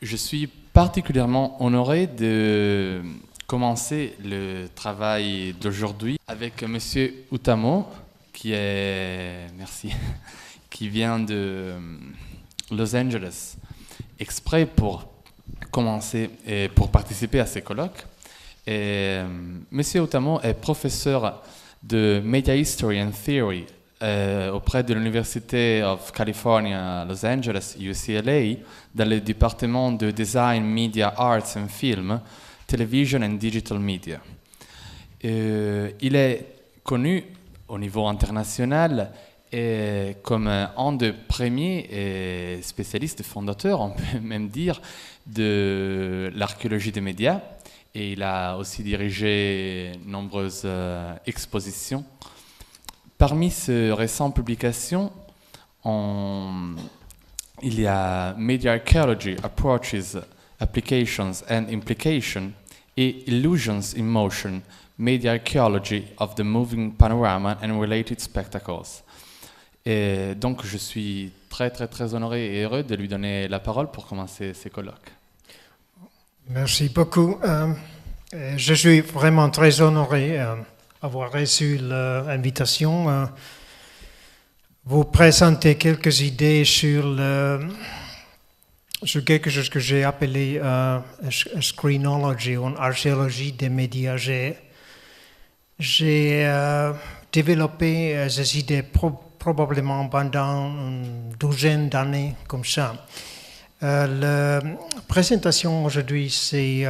Je suis particulièrement honoré de commencer le travail d'aujourd'hui avec Monsieur Utamo, qui vient de Los Angeles, exprès pour commencer et pour participer à ces colloques. Et Monsieur Utamo est professeur de Media History and Theory auprès de l'Université of California, Los Angeles, UCLA, dans le département de Design, Media, Arts and Film, Television and Digital Media. Il est connu au niveau international et comme un des premiers spécialistes fondateurs, on peut même dire, de l'archéologie des médias. Et il a aussi dirigé nombreuses expositions. Parmi ces récentes publications, il y a Media Archaeology, Approaches, Applications and Implications et Illusions in Motion, Media Archaeology of the Moving Panorama and Related Spectacles. Et donc je suis très honoré et heureux de lui donner la parole pour commencer ces colloques. Merci beaucoup. Je suis vraiment très honoré d'avoir reçu l'invitation. Vous présenter quelques idées sur quelque chose que j'ai appelé screenology, ou archéologie des médias. J'ai développé ces idées probablement pendant une douzaine d'années comme ça. La présentation aujourd'hui, c'est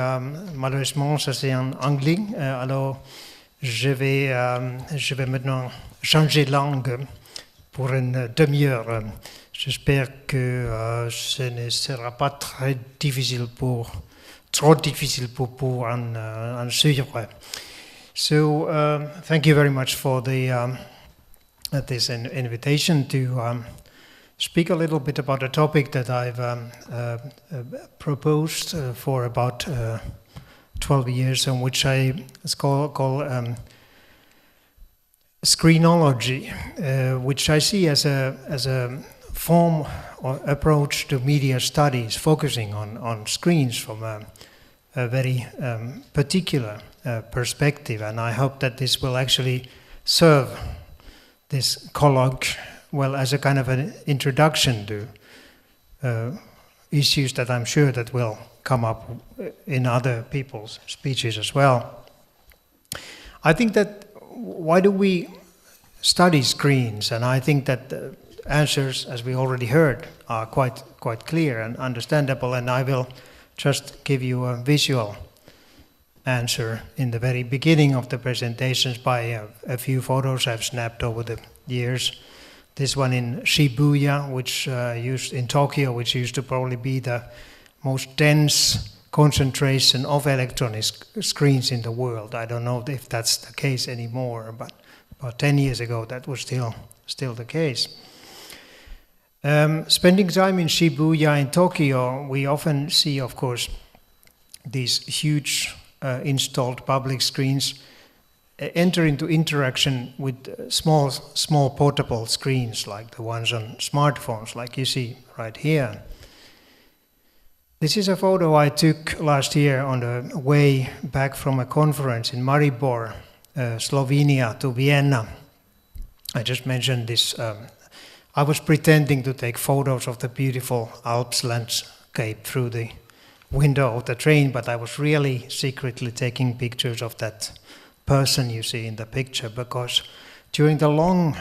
malheureusement ça c'est en anglais. Alors je vais maintenant changer de langue pour une demi-heure. J'espère que ce ne sera pas trop difficile pour en suivre. So thank you very much for this invitation to speak a little bit about a topic that I've proposed for about 12 years, and which it's called screenology, which I see as a form or approach to media studies, focusing on screens from a very particular perspective. And I hope that this will actually serve this colloque well as a kind of an introduction to issues that I'm sure that will come up in other people's speeches as well. I think that why do we study screens? And I think that the answers, as we already heard, are quite clear and understandable, and I will just give you a visual answer in the very beginning of the presentations by a few photos I've snapped over the years. This one in Shibuya, which in Tokyo, which used to probably be the most dense concentration of electronic screens in the world. I don't know if that's the case anymore, but about 10 years ago that was still the case. Spending time in Shibuya in Tokyo, we often see, of course, these huge installed public screens enter into interaction with small portable screens like the ones on smartphones, like you see right here. This is a photo I took last year on the way back from a conference in Maribor, Slovenia, to Vienna. I just mentioned this. I was pretending to take photos of the beautiful Alps landscape through the window of the train, but I was really secretly taking pictures of that person you see in the picture, because during the long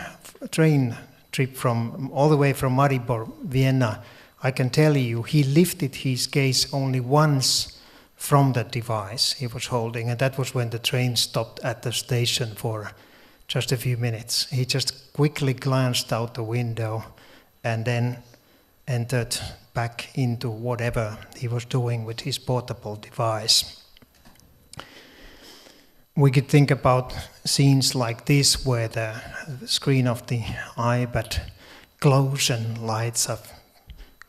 train trip all the way from Maribor, Vienna, I can tell you, he lifted his gaze only once from the device he was holding, and that was when the train stopped at the station for just a few minutes. He just quickly glanced out the window and then entered back into whatever he was doing with his portable device. We could think about scenes like this where the screen of the iPad glows and lights up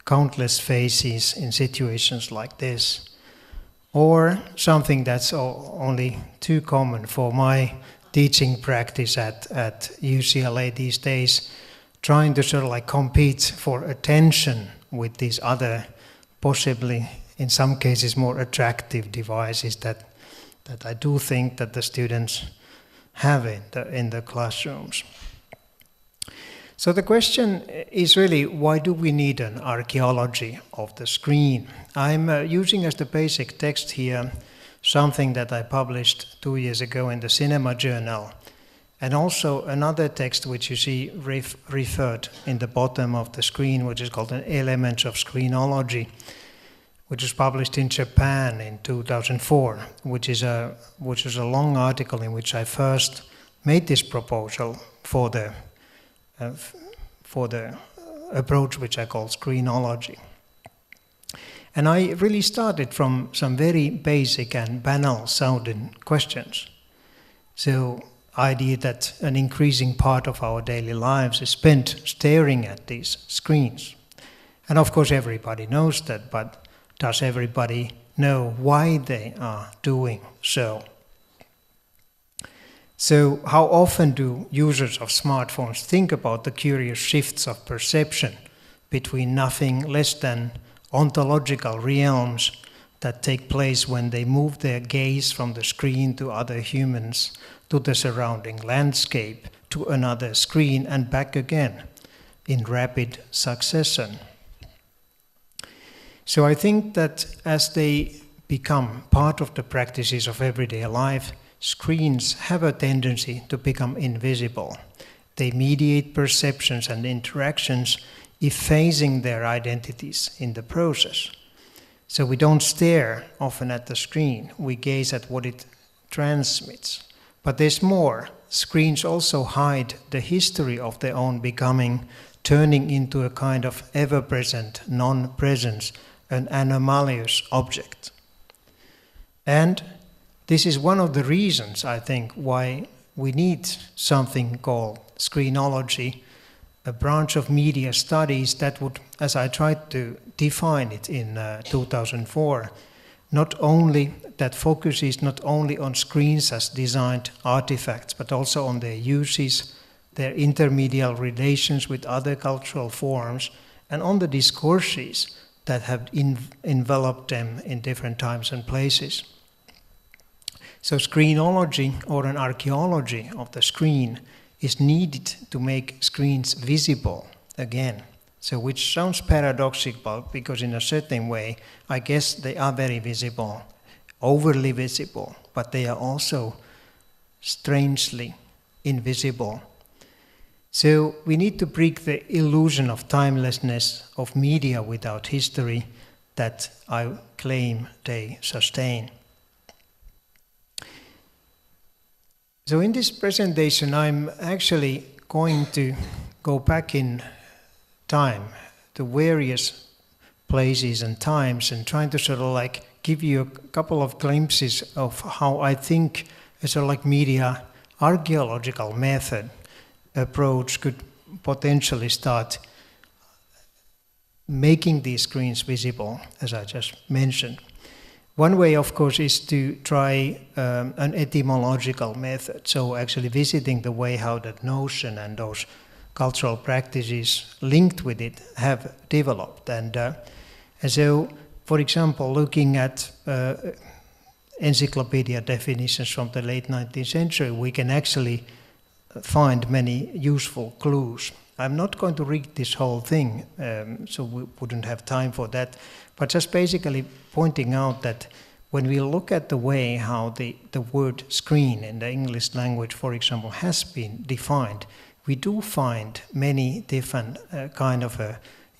countless faces in situations like this. Or something that's only too common for my teaching practice at UCLA these days, trying to sort of like compete for attention with these other possibly in some cases, more attractive devices that I do think that the students have in the classrooms. So the question is really, why do we need an archaeology of the screen? I'm using as the basic text here something that I published 2 years ago in the Cinema Journal, and also another text which you see referred in the bottom of the screen, which is called an Elements of Screenology, which was published in Japan in 2004, which is a long article in which I first made this proposal for the approach which I call screenology. And I really started from some very basic and banal sounding questions. So, idea that an increasing part of our daily lives is spent staring at these screens. And of course everybody knows that, but does everybody know why they are doing so? So how often do users of smartphones think about the curious shifts of perception between nothing less than ontological realms that take place when they move their gaze from the screen to other humans, to the surrounding landscape, to another screen and back again in rapid succession? So I think that as they become part of the practices of everyday life, screens have a tendency to become invisible. They mediate perceptions and interactions, effacing their identities in the process. So we don't stare often at the screen, we gaze at what it transmits. But there's more. Screens also hide the history of their own becoming, turning into a kind of ever-present non-presence, an anomalous object. And this is one of the reasons, I think, why we need something called screenology, a branch of media studies that would, as I tried to define it in 2004, that focuses not only on screens as designed artifacts, but also on their uses, their intermediate relations with other cultural forms, and on the discourses that have enveloped them in different times and places. So screenology, or an archaeology of the screen, is needed to make screens visible again. So which sounds paradoxical, because in a certain way, I guess they are very visible, overly visible, but they are also strangely invisible. So we need to break the illusion of timelessness of media without history that I claim they sustain. So in this presentation, I'm actually going to go back in time to various places and times and trying to sort of like give you a couple of glimpses of how I think a sort of like media archaeological method approach could potentially start making these screens visible, as I just mentioned. One way, of course, is to try an etymological method, so actually visiting the way how that notion and those cultural practices linked with it have developed. And so, for example, looking at encyclopedia definitions from the late 19th century, we can actually find many useful clues. I'm not going to read this whole thing, so we wouldn't have time for that, but just basically pointing out that when we look at the way how the word screen in the English language, for example, has been defined, we do find many different kind of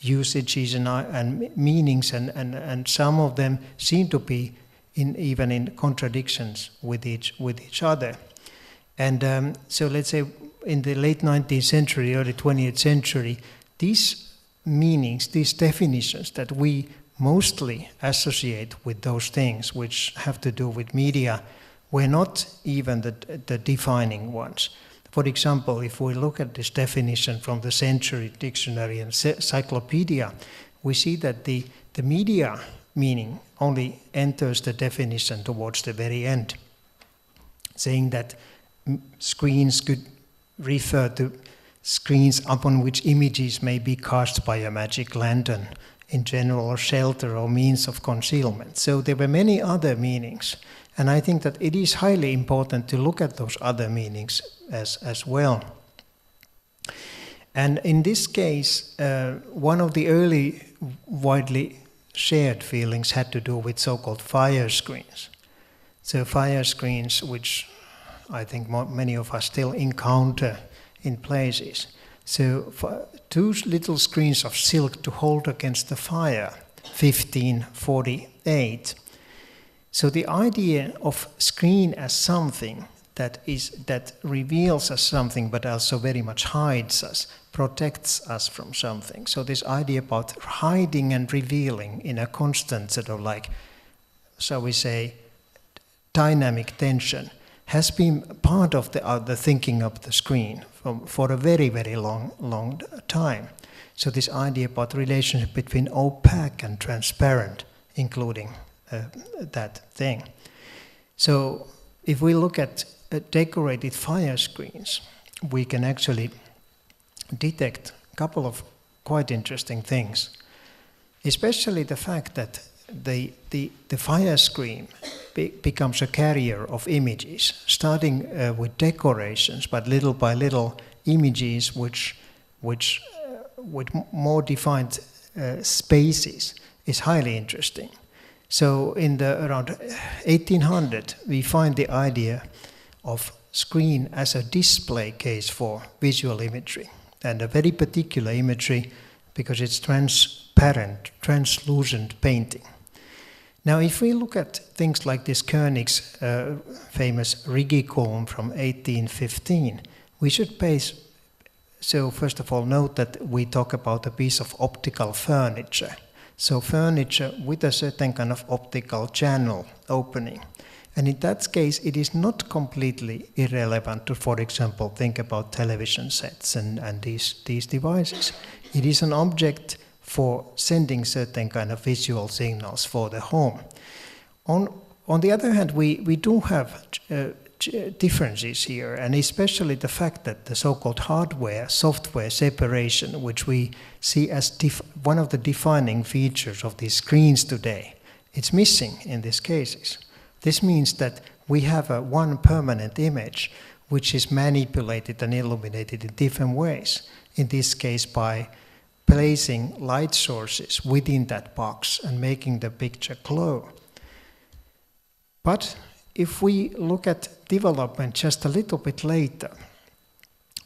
usages and meanings, and some of them seem to be even in contradictions with each other. And so let's say in the late 19th century, early 20th century, these meanings, these definitions that we mostly associate with those things which have to do with media were not even the defining ones. For example, if we look at this definition from the Century Dictionary and Encyclopedia, we see that the media meaning only enters the definition towards the very end, saying that screens could refer to screens upon which images may be cast by a magic lantern in general, or shelter, or means of concealment. So there were many other meanings. And I think that it is highly important to look at those other meanings as well. And in this case, one of the early widely shared feelings had to do with so-called fire screens. So fire screens, which I think many of us still encounter in places. So two little screens of silk to hold against the fire, 1548. So the idea of screen as something that reveals us something, but also very much hides us, protects us from something. So this idea about hiding and revealing in a constant sort of like, shall we say, dynamic tension has been part of the thinking of the screen for a very, very long time. So this idea about the relationship between opaque and transparent, including that thing. So if we look at decorated fire screens, we can actually detect a couple of quite interesting things, especially the fact that the fire screen becomes a carrier of images, starting with decorations, but little by little images which with more defined spaces is highly interesting. So in the around 1800, we find the idea of screen as a display case for visual imagery, and a very particular imagery because it's transparent, translucent painting. Now, if we look at things like this Koenig's famous Rigikulm from 1815, we should first of all note that we talk about a piece of optical furniture. So furniture with a certain kind of optical channel opening. And in that case, it is not completely irrelevant to, for example, think about television sets and these devices. It is an object for sending certain kind of visual signals for the home. On the other hand, we do have differences here, and especially the fact that the so-called hardware-software separation, which we see as one of the defining features of these screens today, it's missing in these cases. This means that we have one permanent image which is manipulated and illuminated in different ways, in this case by placing light sources within that box and making the picture glow. But if we look at development just a little bit later,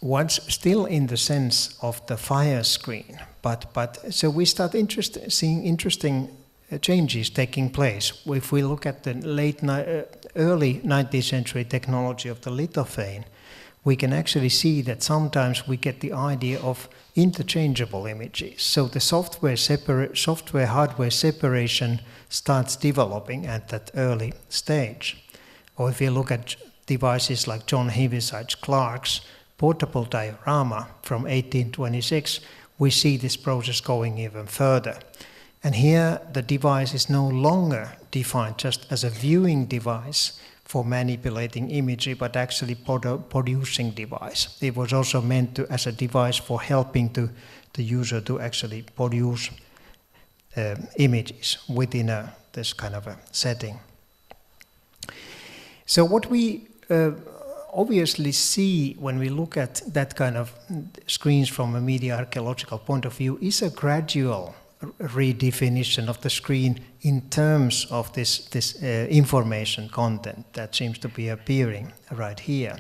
once still in the sense of the fire screen, but so we start seeing interesting changes taking place. If we look at the early 19th century technology of the lithophane, we can actually see that sometimes we get the idea of interchangeable images. So the software-hardware separation starts developing at that early stage. Or if you look at devices like John Heaviside Clark's portable diorama from 1826, we see this process going even further. And here the device is no longer defined just as a viewing device for manipulating imagery, but actually producing device. It was also meant as a device for helping the user to actually produce images within this kind of a setting. So what we obviously see when we look at that kind of screens from a media archaeological point of view is a gradual redefinition of the screen in terms of this information content that seems to be appearing right here.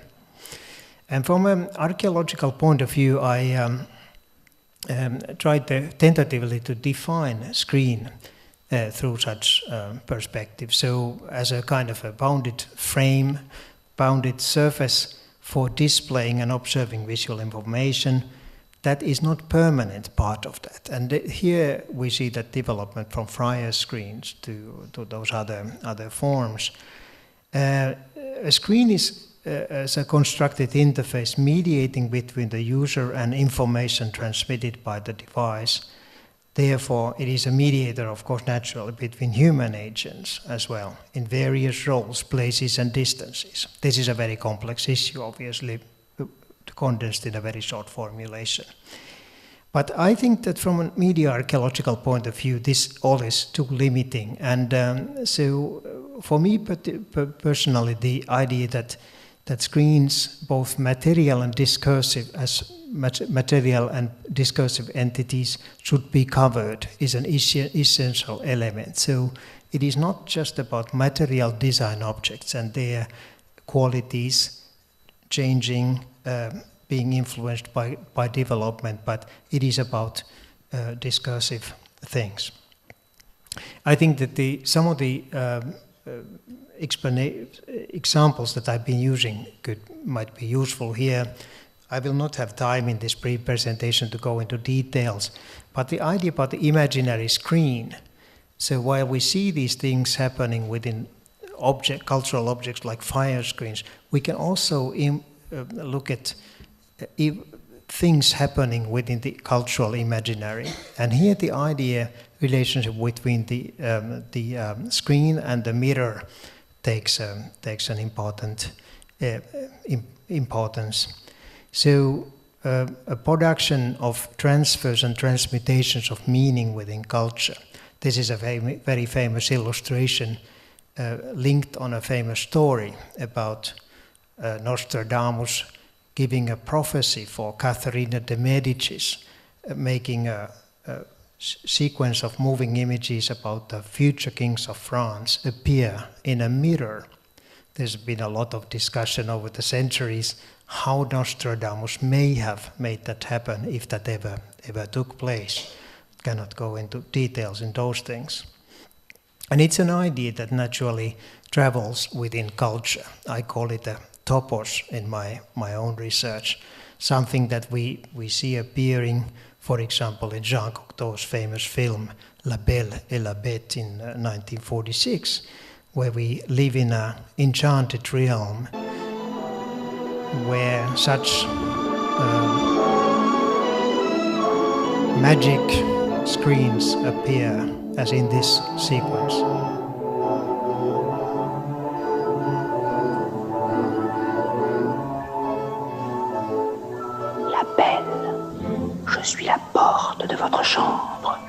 And from an archaeological point of view, I tried tentatively to define screen through such perspective. So as a kind of a bounded frame, bounded surface for displaying and observing visual information, that is not permanent part of that. And here we see that development from fire screens to those other forms. A screen is as a constructed interface mediating between the user and information transmitted by the device. Therefore, it is a mediator, of course, naturally, between human agents as well, in various roles, places, and distances. This is a very complex issue, obviously, condensed in a very short formulation. But I think that from a media archaeological point of view, this all is too limiting. And so for me personally, the idea that screens, both material and discursive, as material and discursive entities should be covered is an essential element. So it is not just about material design objects and their qualities changing, being influenced by development, but it is about discursive things. I think that some of the examples that I've been using might be useful here. I will not have time in this pre-presentation to go into details, but the idea about the imaginary screen. So while we see these things happening within cultural objects like fire screens, we can also look at things happening within the cultural imaginary. And here the idea relationship between the screen and the mirror takes an important importance. So a production of transfers and transmutations of meaning within culture. This is a very famous illustration linked on a famous story about Nostradamus giving a prophecy for Catherine de Medicis, making a sequence of moving images about the future kings of France appear in a mirror. There's been a lot of discussion over the centuries how Nostradamus may have made that happen, if that ever took place. Cannot go into details in those things. And it's an idea that naturally travels within culture. I call it a topos in my own research, something that we see appearing, for example, in Jean Cocteau's famous film La Belle et la Bête in 1946, where we live in an enchanted realm where such magic screens appear as in this sequence. La belle, je suis la porte de votre chambre.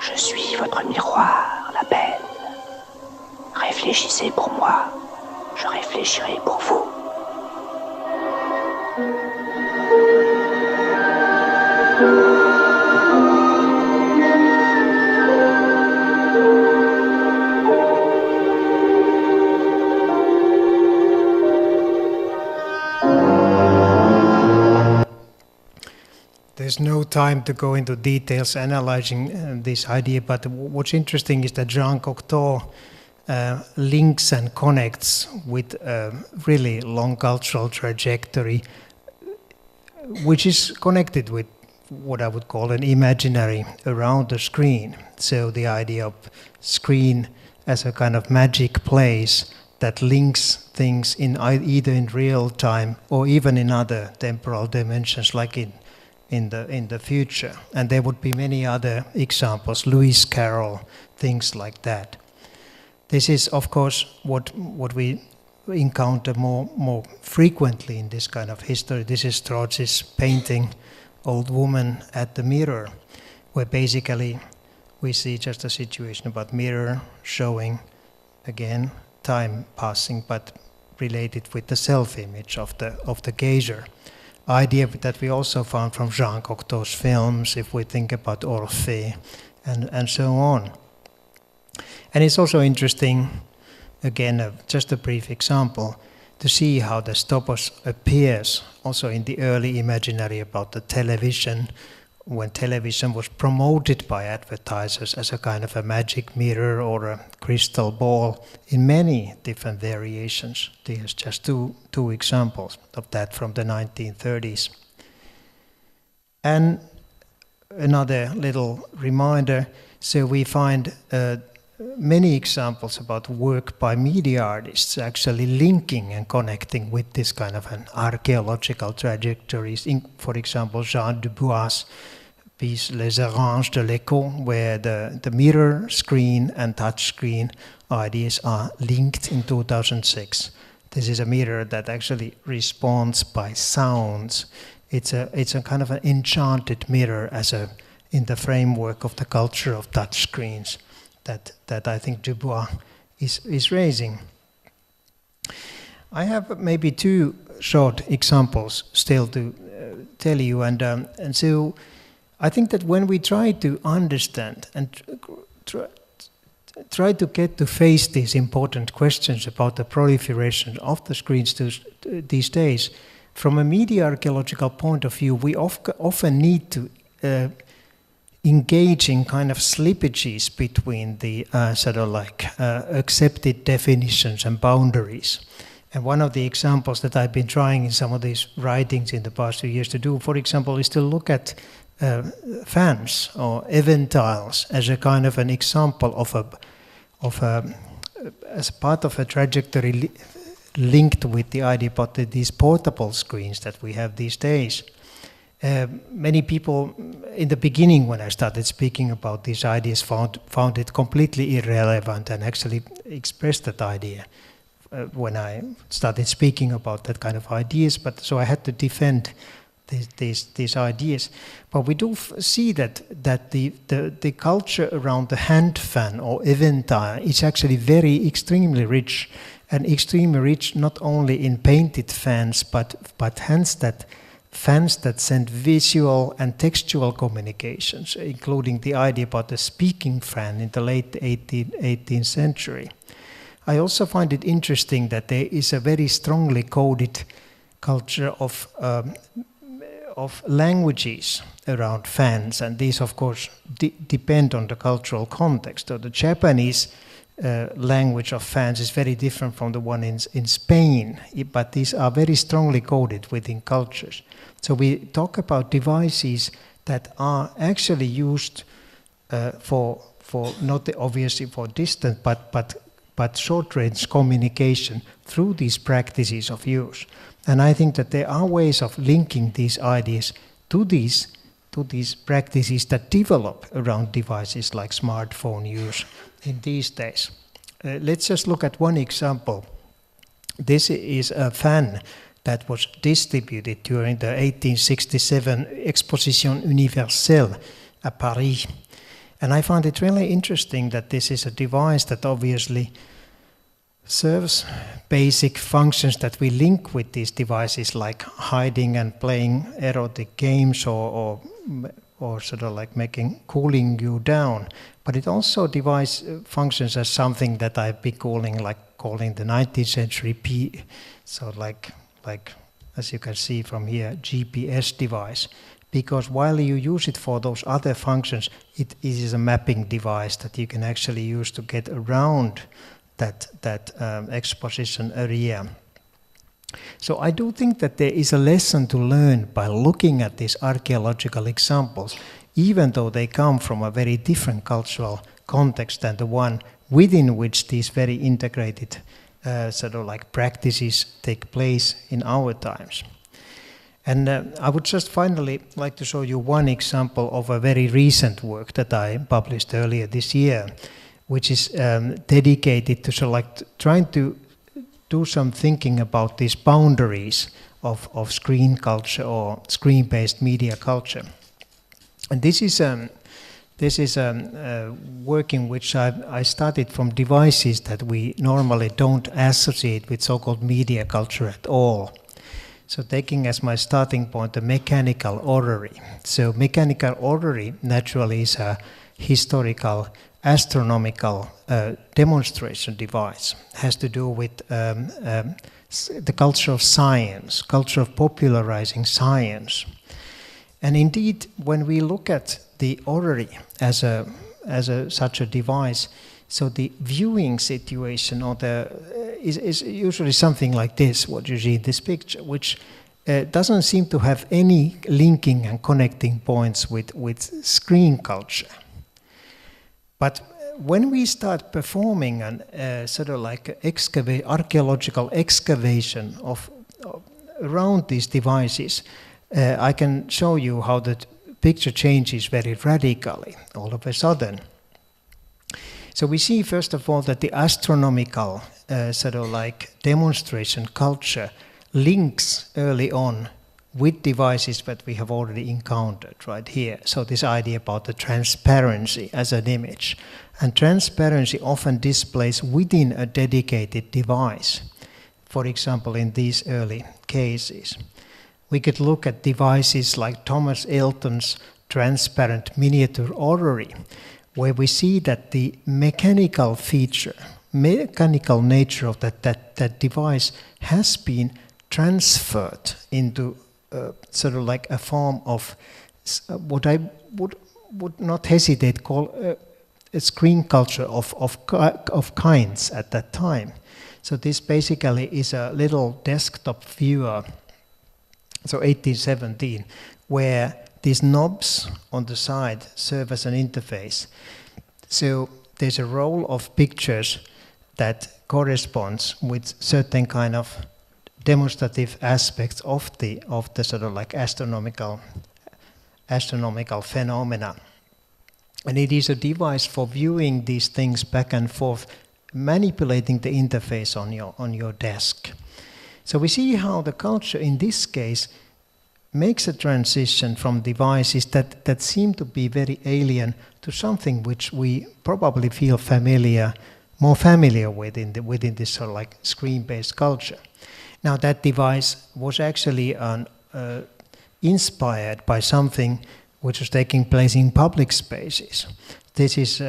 Je suis votre miroir, la belle. Réfléchissez pour moi, je réfléchirai pour vous. There's no time to go into details analyzing this idea, but what's interesting is that Jean Cocteau links and connects with a really long cultural trajectory, which is connected with what I would call an imaginary around the screen. So the idea of screen as a kind of magic place that links things in either in real time or even in other temporal dimensions, like in the future. And there would be many other examples, Lewis Carroll, things like that. This is, of course, what we encounter more frequently in this kind of history. This is Strozzi's painting, Old Woman at the Mirror, where basically we see just a situation about mirror showing, again, time passing, but related with the self-image of the gazer. Idea that we also found from Jean Cocteau's films, if we think about Orphée and so on. And it's also interesting, again, just a brief example, to see how the stopos appears also in the early imaginary about the television, when television was promoted by advertisers as a kind of a magic mirror or a crystal ball in many different variations. There's just two examples of that from the 1930s. And another little reminder, so we find many examples about work by media artists actually linking and connecting with this kind of an archaeological trajectories. For example, Jean Dubois' piece Les Erranges de l'Echo, where the mirror screen and touch screen ideas are linked in 2006. This is a mirror that actually responds by sounds. It's a kind of an enchanted mirror in the framework of the culture of touch screens that I think Dubois is raising. I have maybe two short examples still to tell you, and so I think that when we try to understand and try to get to face these important questions about the proliferation of the screens these days, from a media archaeological point of view, we often need to engage in kind of slippages between the accepted definitions and boundaries. And one of the examples that I've been trying in some of these writings in the past few years to do, for example, is to look at fans or eventiles as a kind of an example as part of a trajectory linked with the idea about these portable screens that we have these days. Many people in the beginning, when I started speaking about these ideas, found it completely irrelevant and actually expressed that idea when I started speaking about that kind of ideas. But so I had to defend these ideas. But we do see that the culture around the hand fan or eventile is actually extremely rich, and extremely rich not only in painted fans, but fans that send visual and textual communications, including the idea about the speaking fan in the late 18th century. I also find it interesting that there is a very strongly coded culture of languages around fans, and these of course depend on the cultural context. So the Japanese language of fans is very different from the one in Spain, but these are very strongly coded within cultures. So we talk about devices that are actually used for not obviously for distant, but short-range communication through these practices of use. And I think that there are ways of linking these ideas to these practices that develop around devices like smartphone use in these days. Let's just look at one example. This is a fan that was distributed during the 1867 Exposition Universelle at Paris. And I find it really interesting that this is a device that obviously serves basic functions that we link with these devices, like hiding and playing erotic games or sort of like cooling you down. But it also functions as something that I've been calling the 19th century so like as you can see from here, GPS device. Because while you use it for those other functions, it is a mapping device that you can actually use to get around that exposition area. So I do think that there is a lesson to learn by looking at these archaeological examples, even though they come from a very different cultural context than the one within which these very integrated sort of like practices take place in our times. And I would just finally like to show you one example of a very recent work that I published earlier this year, which is dedicated to sort of like trying to do some thinking about these boundaries of screen culture or screen-based media culture. And this is work in which I started from devices that we normally don't associate with so-called media culture at all. So taking as my starting point the mechanical orrery. So mechanical orrery naturally is historical astronomical demonstration device. It has to do with the culture of science, culture of popularizing science. And indeed, when we look at the orrery as such a device, so the viewing situation is usually something like this, what you see in this picture, which doesn't seem to have any linking and connecting points with screen culture. But when we start performing an sort of like archaeological excavation around these devices, I can show you how the picture changes very radically all of a sudden. So we see first of all that the astronomical sort of like demonstration culture links early on with devices that we have already encountered right here. So this idea about the transparency as an image. And transparency often displays within a dedicated device. For example, in these early cases. We could look at devices like Thomas Elton's transparent miniature orrery, where we see that the mechanical nature of that device has been transferred into sort of like a form of what I would not hesitate call a screen culture of kinds at that time. So this basically is a little desktop viewer, so 1817, where these knobs on the side serve as an interface. So there's a roll of pictures that corresponds with certain kind of demonstrative aspects of the sort of like astronomical phenomena. And it is a device for viewing these things back and forth, manipulating the interface on your desk. So we see how the culture in this case makes a transition from devices that seem to be very alien to something which we probably feel more familiar with within this sort of like screen-based culture. Now that device was actually inspired by something which was taking place in public spaces. This is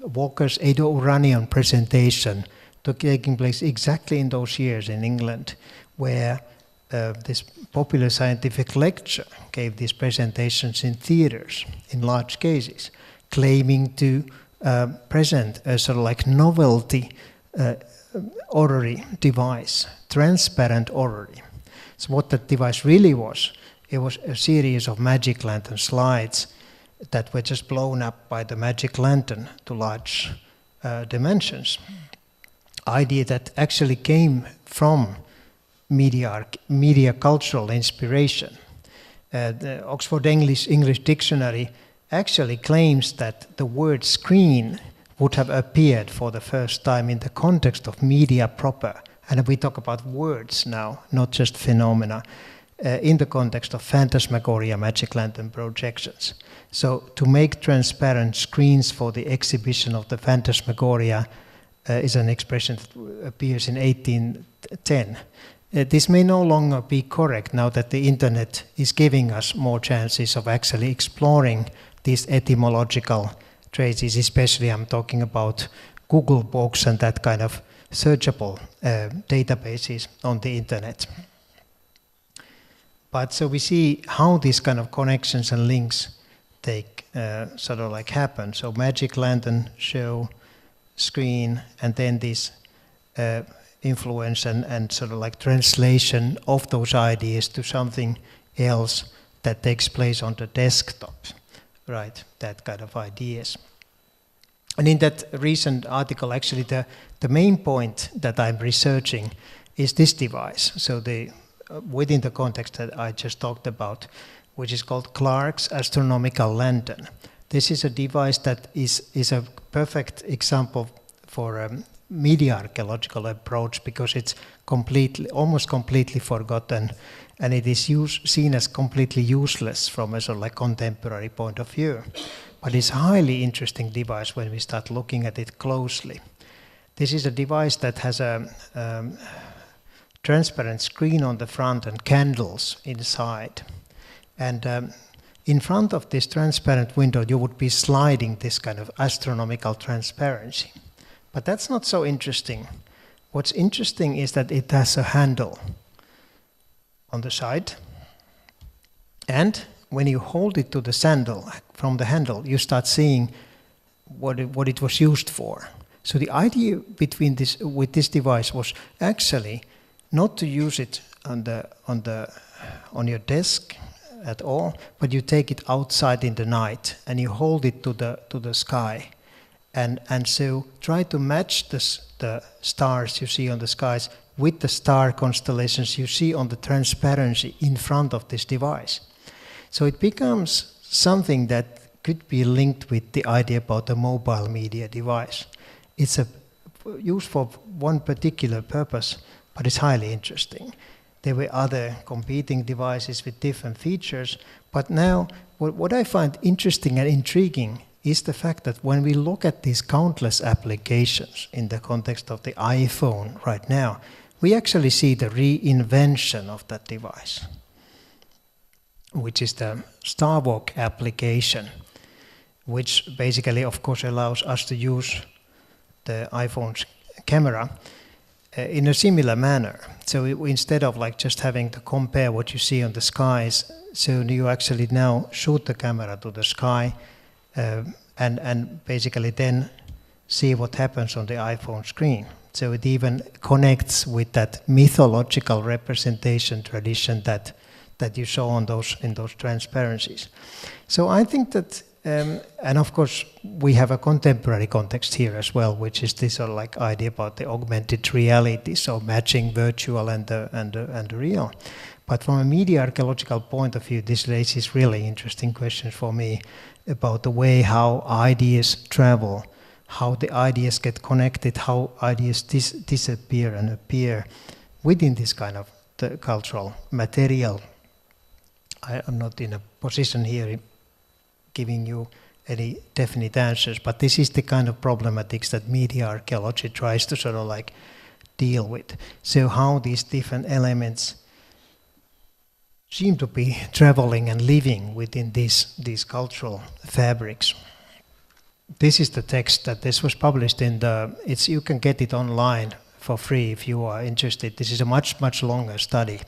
Walker's Edo Uranian presentation taking place exactly in those years in England, where this popular scientific lecture gave these presentations in theaters in large cases, claiming to present a sort of like novelty orrery device, transparent orrery. So what that device really was, it was a series of magic lantern slides that were just blown up by the magic lantern to large dimensions. Idea that actually came from media cultural inspiration. The Oxford English Dictionary actually claims that the word screen would have appeared for the first time in the context of media proper. And we talk about words now, not just phenomena, in the context of phantasmagoria, magic lantern projections. So to make transparent screens for the exhibition of the phantasmagoria is an expression that appears in 1810. This may no longer be correct now that the internet is giving us more chances of actually exploring these etymological traces, especially I'm talking about Google Books and that kind of searchable databases on the internet. But so we see how these kind of connections and links take sort of like happen. So magic lantern show, screen, and then this influence and sort of like translation of those ideas to something else that takes place on the desktop, right? That kind of ideas. And in that recent article, actually the main point that I'm researching is this device. So within the context that I just talked about, which is called Clark's Astronomical Lantern. This is a device that is a perfect example for a media archaeological approach because it's almost completely forgotten, and it is seen as completely useless from a sort of like contemporary point of view. But it's a highly interesting device when we start looking at it closely. This is a device that has a transparent screen on the front and candles inside. And in front of this transparent window, you would be sliding this kind of astronomical transparency. But that's not so interesting. What's interesting is that it has a handle on the side. And when you hold it to the sandal, from the handle, you start seeing what it was used for. So the idea with this device was actually not to use it on your desk at all, but you take it outside in the night and you hold it to the sky, and so try to match the stars you see on the skies with the star constellations you see on the transparency in front of this device. So it becomes something that could be linked with the idea about a mobile media device. It's used for one particular purpose, but it's highly interesting. There were other competing devices with different features, but now what I find interesting and intriguing is the fact that when we look at these countless applications in the context of the iPhone right now, we actually see the reinvention of that device, which is the Starwalk application, which basically, of course, allows us to use the iPhone's camera in a similar manner. So instead of like just having to compare what you see on the skies, so you actually now shoot the camera to the sky and basically then see what happens on the iPhone screen. So it even connects with that mythological representation tradition that you saw in those transparencies. So I think that, and of course we have a contemporary context here as well, which is this sort of like idea about the augmented reality, so matching virtual and the real. But from a media archaeological point of view, this raises really interesting questions for me about the way how ideas travel, how the ideas get connected, how ideas disappear and appear within this kind of the cultural material. I am not in a position here giving you any definite answers, but this is the kind of problematics that media archaeology tries to sort of like deal with. So how these different elements seem to be traveling and living within these cultural fabrics. This is the text that this was published in you can get it online for free if you are interested. This is a much longer study.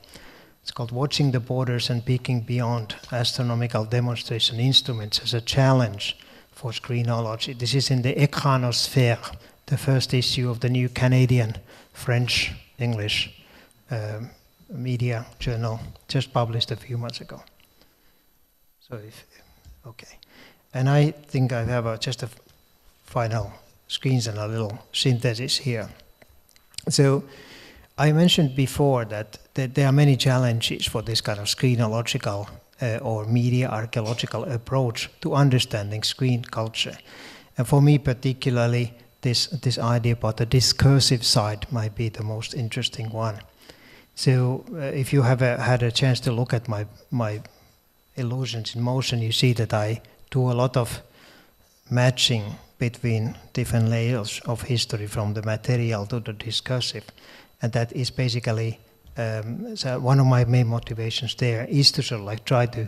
It's called Watching the Borders and Peeking Beyond Astronomical Demonstration Instruments as a Challenge for Screenology. This is in the Ekranosphère, the first issue of the new Canadian, French, English media journal, just published a few months ago. So okay. And I think I have just a final screens and a little synthesis here. So I mentioned before that there are many challenges for this kind of screenological or media archaeological approach to understanding screen culture. And for me particularly, this idea about the discursive side might be the most interesting one. So if you have had a chance to look at my Illusions in Motion, you see that I do a lot of matching between different layers of history from the material to the discursive. And that is basically, so one of my main motivations there is to sort of like try to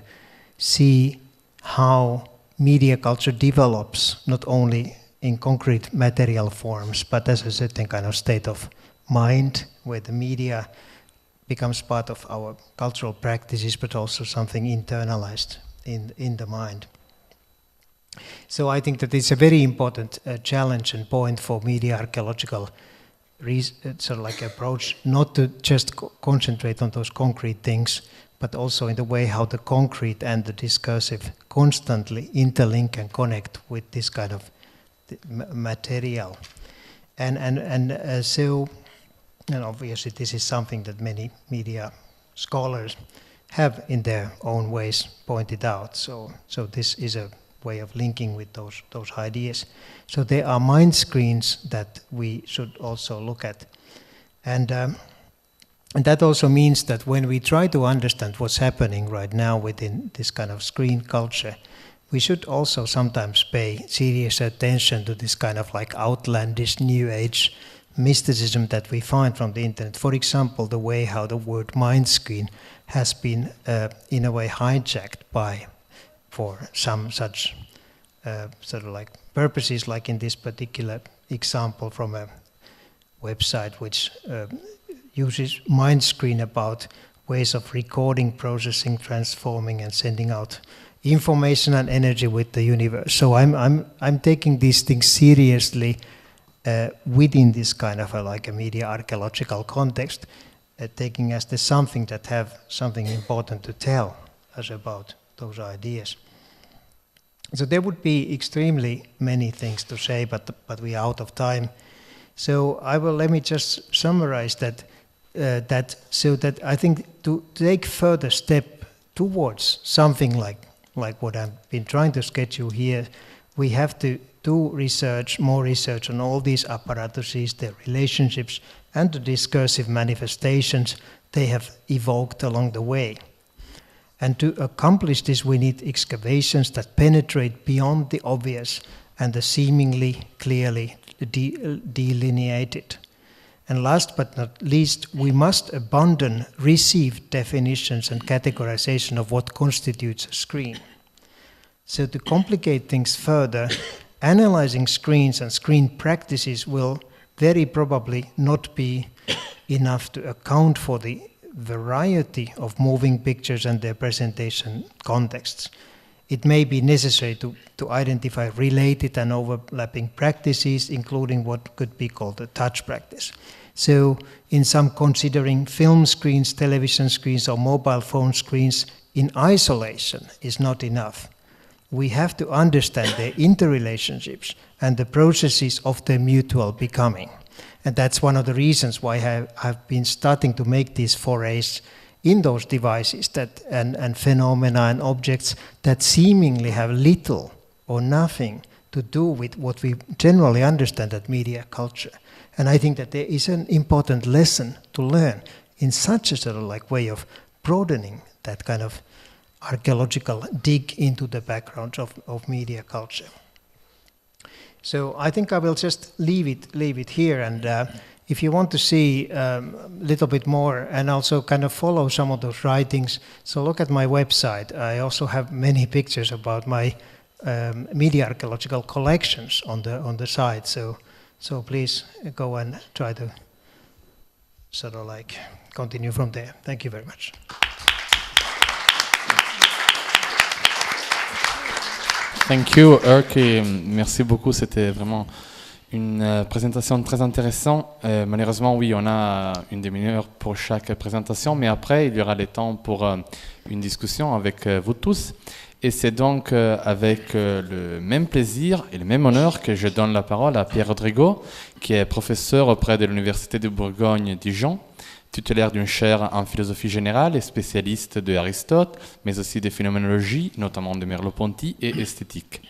see how media culture develops, not only in concrete material forms, but as a certain kind of state of mind, where the media becomes part of our cultural practices, but also something internalized in the mind. So I think that it's a very important challenge and point for media archaeological sort of like approach, not to just concentrate on those concrete things, but also in the way how the concrete and the discursive constantly interlink and connect with this kind of material. So, and obviously this is something that many media scholars have in their own ways pointed out. So this is a way of linking with those ideas. So there are mind screens that we should also look at. And that also means that when we try to understand what's happening right now within this kind of screen culture, we should also sometimes pay serious attention to this kind of like outlandish new age mysticism that we find from the internet. For example, the way how the word mind screen has been in a way hijacked by for some such sort of like purposes, like in this particular example from a website which uses Mindscreen about ways of recording, processing, transforming, and sending out information and energy with the universe. So I'm taking these things seriously within this kind of like a media archaeological context, taking as the something that have something important to tell us about those ideas. So there would be extremely many things to say, but we are out of time. So let me just summarize that. So that I think to take further step towards something like what I've been trying to schedule here, we have to do research, more research on all these apparatuses, their relationships, and the discursive manifestations they have evoked along the way. And to accomplish this, we need excavations that penetrate beyond the obvious and the seemingly clearly delineated. And last but not least, we must abandon received definitions and categorization of what constitutes a screen. So to complicate things further, analyzing screens and screen practices will very probably not be enough to account for the variety of moving pictures and their presentation contexts. It may be necessary to identify related and overlapping practices, including what could be called a touch practice. So in some considering film screens, television screens, or mobile phone screens in isolation is not enough. We have to understand their interrelationships and the processes of their mutual becoming. And that's one of the reasons why I've been starting to make these forays in those devices and phenomena and objects that seemingly have little or nothing to do with what we generally understand as media culture. And I think that there is an important lesson to learn in such a sort of like way of broadening that kind of archaeological dig into the background of media culture. So I think I will just leave it here, and if you want to see a little bit more and also kind of follow some of those writings, so look at my website. I also have many pictures about my media archaeological collections on the site. So please go and try to sort of like continue from there. Thank you very much. Thank you, Erkki. Merci beaucoup. C'était vraiment une présentation très intéressante. Malheureusement, oui, on a une demi-heure pour chaque présentation, mais après, il y aura le temps pour une discussion avec vous tous. Et c'est donc avec le même plaisir et le même honneur que je donne la parole à Pierre Rodrigo, qui est professeur auprès de l'Université de Bourgogne-Dijon, titulaire d'une chaire en philosophie générale et spécialiste de Aristote, mais aussi de phénoménologie, notamment de Merleau-Ponty et esthétique.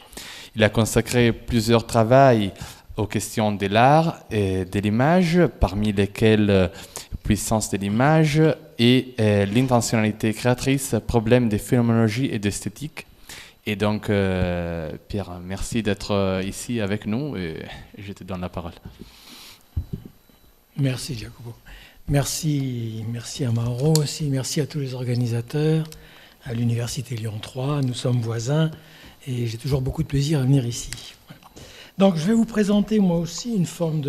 Il a consacré plusieurs travaux aux questions de l'art et de l'image, parmi lesquels puissance de l'image et l'intentionnalité créatrice, problème de phénoménologie et d'esthétique. Et donc, Pierre, merci d'être ici avec nous et je te donne la parole. Merci, Jacopo. Merci à Mauro aussi, merci à tous les organisateurs, à l'Université Lyon 3, nous sommes voisins et j'ai toujours beaucoup de plaisir à venir ici. Voilà. Donc je vais vous présenter moi aussi une forme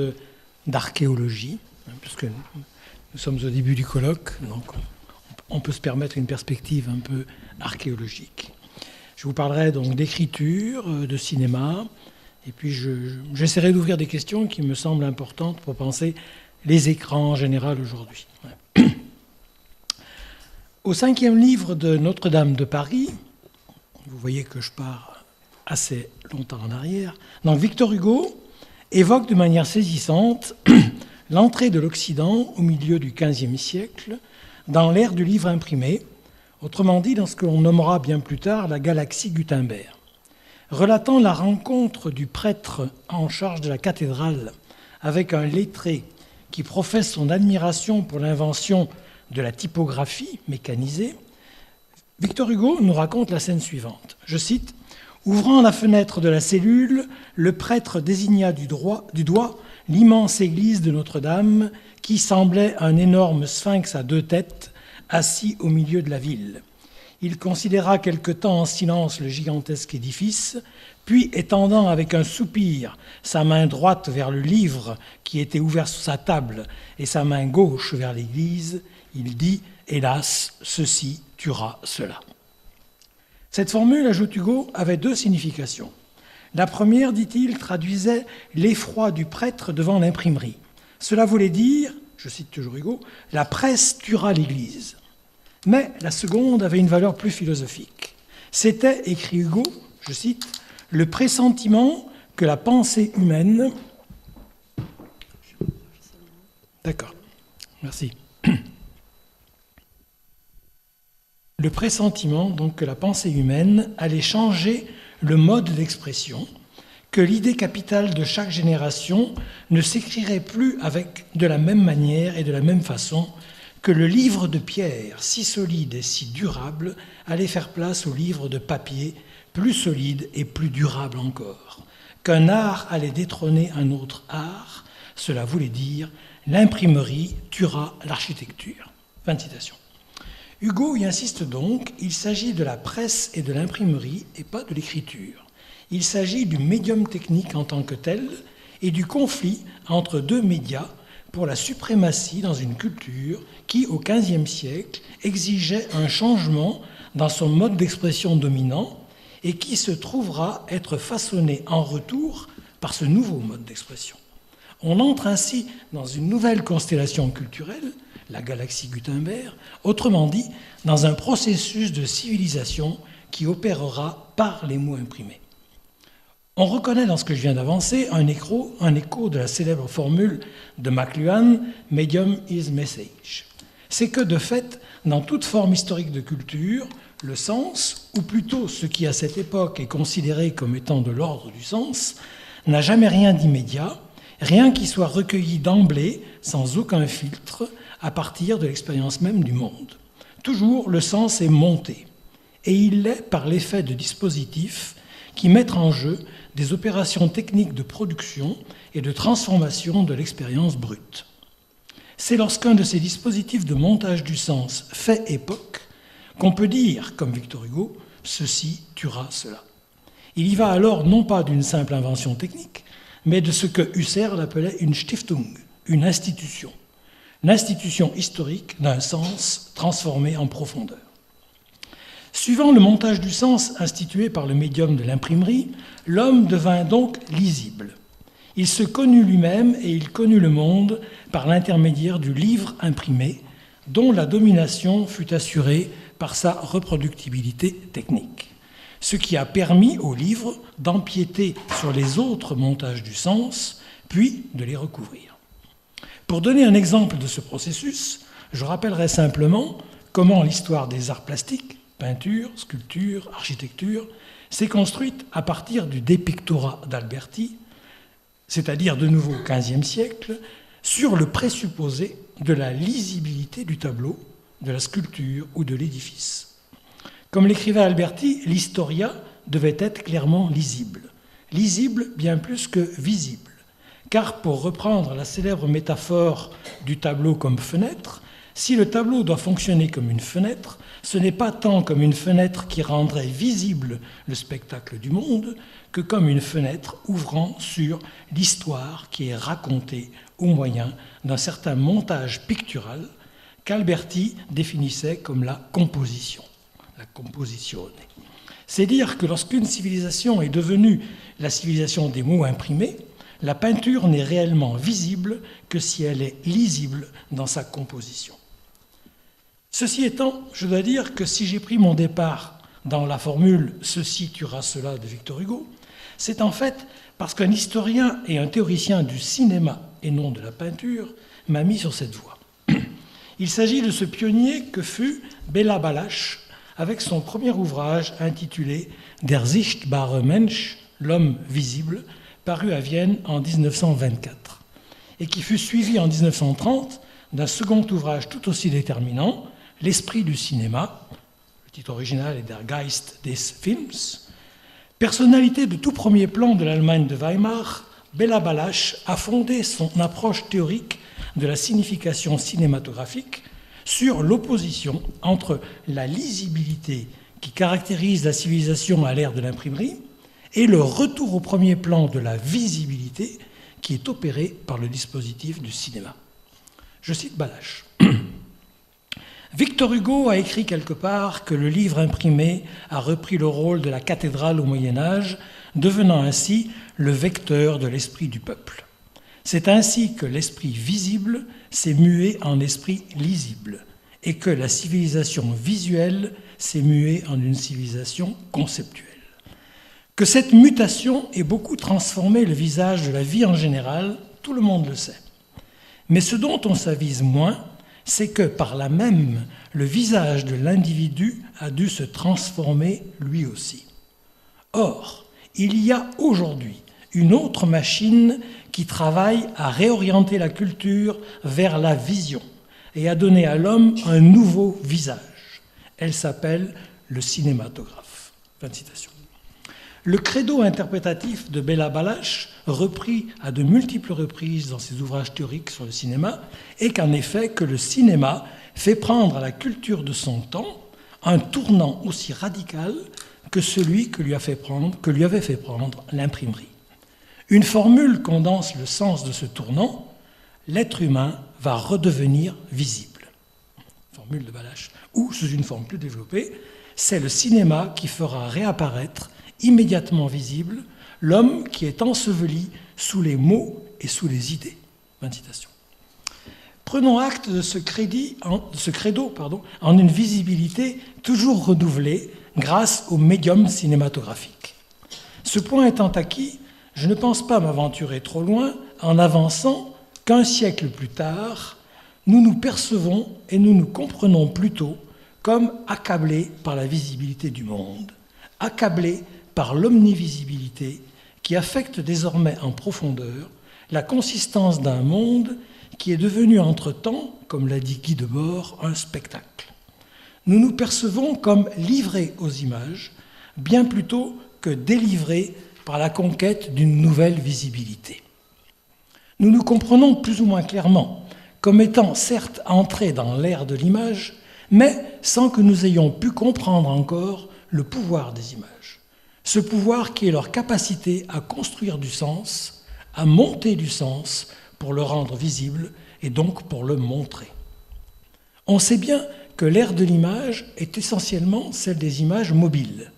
d'archéologie, puisque nous sommes au début du colloque, donc on peut se permettre une perspective un peu archéologique. Je vous parlerai donc d'écriture, de cinéma, et puis j'essaierai d'ouvrir des questions qui me semblent importantes pour penser les écrans en général aujourd'hui. Au 5e livre de Notre-Dame de Paris, vous voyez que je pars assez longtemps en arrière, donc Victor Hugo évoque de manière saisissante l'entrée de l'Occident au milieu du XVe siècle dans l'ère du livre imprimé, autrement dit dans ce que l'on nommera bien plus tard la galaxie Gutenberg. Relatant la rencontre du prêtre en charge de la cathédrale avec un lettré qui professe son admiration pour l'invention de la typographie mécanisée, Victor Hugo nous raconte la scène suivante. Je cite : « Ouvrant la fenêtre de la cellule, le prêtre désigna du doigt l'immense église de Notre-Dame qui semblait un énorme sphinx à 2 têtes assis au milieu de la ville. Il considéra quelque temps en silence le gigantesque édifice, puis étendant avec un soupir sa main droite vers le livre qui était ouvert sur sa table et sa main gauche vers l'église, il dit « Hélas, ceci tuera cela ». Cette formule, ajoute Hugo, avait deux significations. La première, dit-il, traduisait l'effroi du prêtre devant l'imprimerie. Cela voulait dire, je cite toujours Hugo, « la presse tuera l'Église ». Mais la seconde avait une valeur plus philosophique. C'était, écrit Hugo, je cite, « le pressentiment que la pensée humaine... » D'accord, merci. Le pressentiment, donc, que la pensée humaine allait changer le mode d'expression, que l'idée capitale de chaque génération ne s'écrirait plus avec de la même manière et de la même façon, que le livre de pierre, si solide et si durable, allait faire place au livre de papier, plus solide et plus durable encore, qu'un art allait détrôner un autre art, cela voulait dire l'imprimerie tuera l'architecture. Fin de citation. Hugo y insiste donc, il s'agit de la presse et de l'imprimerie et pas de l'écriture. Il s'agit du médium technique en tant que tel et du conflit entre deux médias pour la suprématie dans une culture qui, au XVe siècle, exigeait un changement dans son mode d'expression dominant et qui se trouvera être façonné en retour par ce nouveau mode d'expression. On entre ainsi dans une nouvelle constellation culturelle, la galaxie Gutenberg, autrement dit, dans un processus de civilisation qui opérera par les mots imprimés. On reconnaît dans ce que je viens d'avancer un écho de la célèbre formule de McLuhan « Medium is message ». C'est que, de fait, dans toute forme historique de culture, le sens, ou plutôt ce qui à cette époque est considéré comme étant de l'ordre du sens, n'a jamais rien d'immédiat, rien qui soit recueilli d'emblée, sans aucun filtre, à partir de l'expérience même du monde. Toujours, le sens est monté, et il l'est par l'effet de dispositifs qui mettent en jeu des opérations techniques de production et de transformation de l'expérience brute. C'est lorsqu'un de ces dispositifs de montage du sens fait époque qu'on peut dire, comme Victor Hugo, « ceci tuera cela ». Il y va alors non pas d'une simple invention technique, mais de ce que Husserl appelait une Stiftung, une institution, l'institution historique d'un sens transformé en profondeur. Suivant le montage du sens institué par le médium de l'imprimerie, l'homme devint donc lisible. Il se connut lui-même et il connut le monde par l'intermédiaire du livre imprimé, dont la domination fut assurée par sa reproductibilité technique, ce qui a permis au livre d'empiéter sur les autres montages du sens, puis de les recouvrir. Pour donner un exemple de ce processus, je rappellerai simplement comment l'histoire des arts plastiques, peinture, sculpture, architecture, s'est construite à partir du dépictorat d'Alberti, c'est-à-dire de nouveau au XVe siècle, sur le présupposé de la lisibilité du tableau, de la sculpture ou de l'édifice. Comme l'écrivait Alberti, l'historia devait être clairement lisible. Lisible bien plus que visible. Car pour reprendre la célèbre métaphore du tableau comme fenêtre, si le tableau doit fonctionner comme une fenêtre, ce n'est pas tant comme une fenêtre qui rendrait visible le spectacle du monde que comme une fenêtre ouvrant sur l'histoire qui est racontée au moyen d'un certain montage pictural qu'Alberti définissait comme la composition, la composizione. C'est dire que lorsqu'une civilisation est devenue la civilisation des mots imprimés, la peinture n'est réellement visible que si elle est lisible dans sa composition. Ceci étant, je dois dire que si j'ai pris mon départ dans la formule « ceci tuera cela » de Victor Hugo, c'est en fait parce qu'un historien et un théoricien du cinéma et non de la peinture m'a mis sur cette voie. Il s'agit de ce pionnier que fut Béla Balázs avec son premier ouvrage intitulé « Der sichtbare Mensch », l'homme visible, paru à Vienne en 1924, et qui fut suivi en 1930 d'un second ouvrage tout aussi déterminant, L'esprit du cinéma, le titre original est Der Geist des Films. Personnalité de tout premier plan de l'Allemagne de Weimar, Béla Balázs a fondé son approche théorique de la signification cinématographique sur l'opposition entre la lisibilité qui caractérise la civilisation à l'ère de l'imprimerie et le retour au premier plan de la visibilité qui est opéré par le dispositif du cinéma. Je cite Balach. Victor Hugo a écrit quelque part que le livre imprimé a repris le rôle de la cathédrale au Moyen-Âge, devenant ainsi le vecteur de l'esprit du peuple. C'est ainsi que l'esprit visible s'est mué en esprit lisible et que la civilisation visuelle s'est muée en une civilisation conceptuelle. Que cette mutation ait beaucoup transformé le visage de la vie en général, tout le monde le sait. Mais ce dont on s'avise moins, c'est que par là même, le visage de l'individu a dû se transformer lui aussi. Or, il y a aujourd'hui une autre machine qui travaille à réorienter la culture vers la vision et à donner à l'homme un nouveau visage. Elle s'appelle le cinématographe. Fin de citation. Le credo interprétatif de Béla Balach, repris à de multiples reprises dans ses ouvrages théoriques sur le cinéma, est qu'en effet que le cinéma fait prendre à la culture de son temps un tournant aussi radical que celui que lui avait fait prendre l'imprimerie. Une formule condense le sens de ce tournant: l'être humain va redevenir visible. Formule de Balach. Ou, sous une forme plus développée, c'est le cinéma qui fera réapparaître immédiatement visible l'homme qui est enseveli sous les mots et sous les idées. Fin de citation. Prenons acte de ce credo en une visibilité toujours renouvelée grâce au médium cinématographique. Ce point étant acquis, je ne pense pas m'aventurer trop loin en avançant qu'un siècle plus tard, nous nous percevons et nous nous comprenons plutôt comme accablés par la visibilité du monde, accablés par l'omnivisibilité qui affecte désormais en profondeur la consistance d'un monde qui est devenu entre-temps, comme l'a dit Guy Debord, un spectacle. Nous nous percevons comme livrés aux images, bien plutôt que délivrés par la conquête d'une nouvelle visibilité. Nous nous comprenons plus ou moins clairement comme étant certes entrés dans l'ère de l'image, mais sans que nous ayons pu comprendre encore le pouvoir des images. Ce pouvoir qui est leur capacité à construire du sens, à monter du sens pour le rendre visible et donc pour le montrer. On sait bien que l'ère de l'image est essentiellement celle des images mobiles.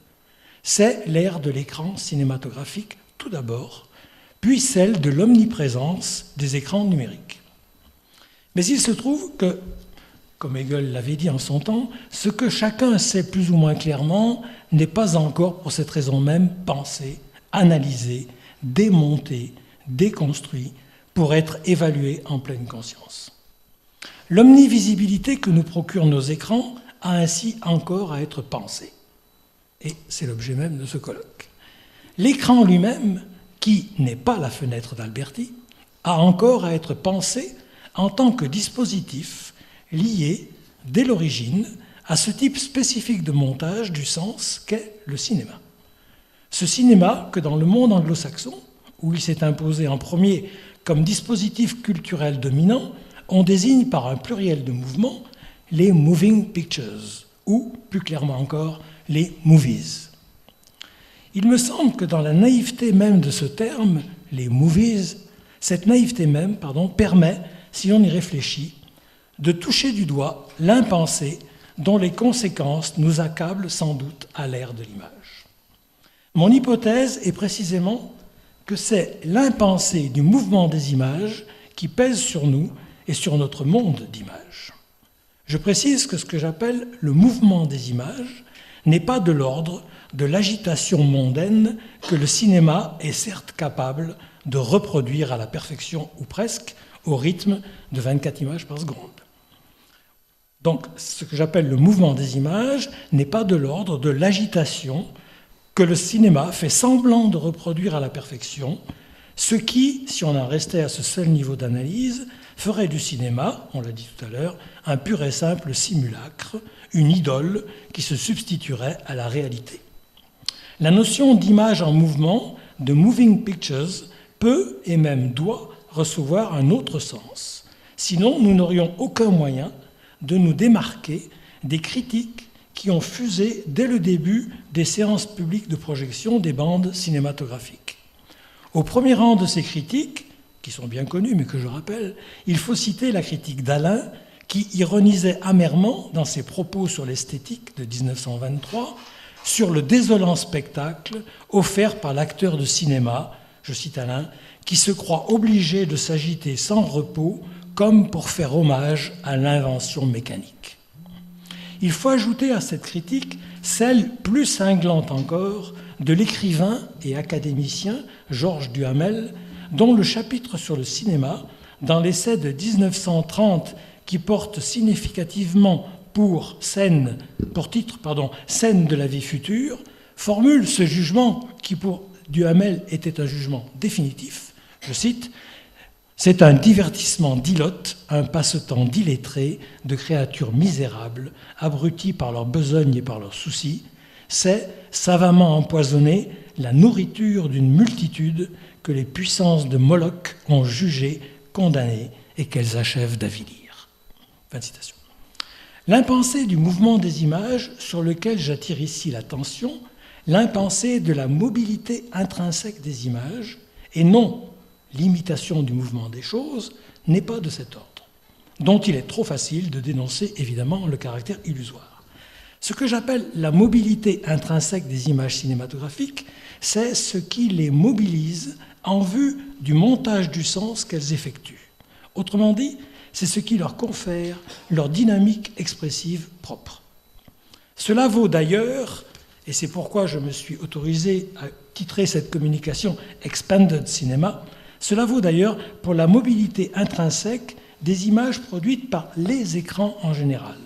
C'est l'ère de l'écran cinématographique tout d'abord, puis celle de l'omniprésence des écrans numériques. Mais il se trouve que, comme Hegel l'avait dit en son temps, ce que chacun sait plus ou moins clairement n'est pas encore pour cette raison même pensé, analysé, démonté, déconstruit pour être évalué en pleine conscience. L'omnivisibilité que nous procurent nos écrans a ainsi encore à être pensée. Et c'est l'objet même de ce colloque. L'écran lui-même, qui n'est pas la fenêtre d'Alberti, a encore à être pensé en tant que dispositif lié, dès l'origine, à ce type spécifique de montage du sens qu'est le cinéma. Ce cinéma que dans le monde anglo-saxon, où il s'est imposé en premier comme dispositif culturel dominant, on désigne par un pluriel de mouvements les moving pictures, ou, plus clairement encore, les movies. Il me semble que dans la naïveté même de ce terme, les movies, cette naïveté même, permet, si on y réfléchit, de toucher du doigt l'impensé dont les conséquences nous accablent sans doute à l'ère de l'image. Mon hypothèse est précisément que c'est l'impensé du mouvement des images qui pèse sur nous et sur notre monde d'images. Je précise que ce que j'appelle le mouvement des images n'est pas de l'ordre de l'agitation mondaine que le cinéma est certes capable de reproduire à la perfection ou presque au rythme de 24 images par seconde. Donc, ce que j'appelle le mouvement des images n'est pas de l'ordre de l'agitation que le cinéma fait semblant de reproduire à la perfection, ce qui, si on en restait à ce seul niveau d'analyse, ferait du cinéma, on l'a dit tout à l'heure, un pur et simple simulacre, une idole qui se substituerait à la réalité. La notion d'image en mouvement, de moving pictures, peut et même doit recevoir un autre sens. Sinon, nous n'aurions aucun moyen, de nous démarquer des critiques qui ont fusé dès le début des séances publiques de projection des bandes cinématographiques. Au premier rang de ces critiques, qui sont bien connues mais que je rappelle, il faut citer la critique d'Alain, qui ironisait amèrement dans ses propos sur l'esthétique de 1923 sur le désolant spectacle offert par l'acteur de cinéma, je cite Alain, qui se croit obligé de s'agiter sans repos comme pour faire hommage à l'invention mécanique. Il faut ajouter à cette critique celle plus cinglante encore de l'écrivain et académicien Georges Duhamel, dont le chapitre sur le cinéma, dans l'essai de 1930 qui porte significativement pour titre « Scène de la vie future », formule ce jugement qui pour Duhamel était un jugement définitif. Je cite « C'est un divertissement d'ilotes, un passe-temps d'illettrés, de créatures misérables, abruties par leur besogne et par leurs soucis. C'est, savamment empoisonné, la nourriture d'une multitude que les puissances de Moloch ont jugée, condamnée et qu'elles achèvent d'avilir. » Fin de citation. L'impensé du mouvement des images, sur lequel j'attire ici l'attention, l'impensé de la mobilité intrinsèque des images, et non l'imitation du mouvement des choses, n'est pas de cet ordre, dont il est trop facile de dénoncer évidemment le caractère illusoire. Ce que j'appelle la mobilité intrinsèque des images cinématographiques, c'est ce qui les mobilise en vue du montage du sens qu'elles effectuent. Autrement dit, c'est ce qui leur confère leur dynamique expressive propre. Cela vaut d'ailleurs, et c'est pourquoi je me suis autorisé à titrer cette communication « Expanded Cinema », cela vaut d'ailleurs pour la mobilité intrinsèque des images produites par les écrans en général,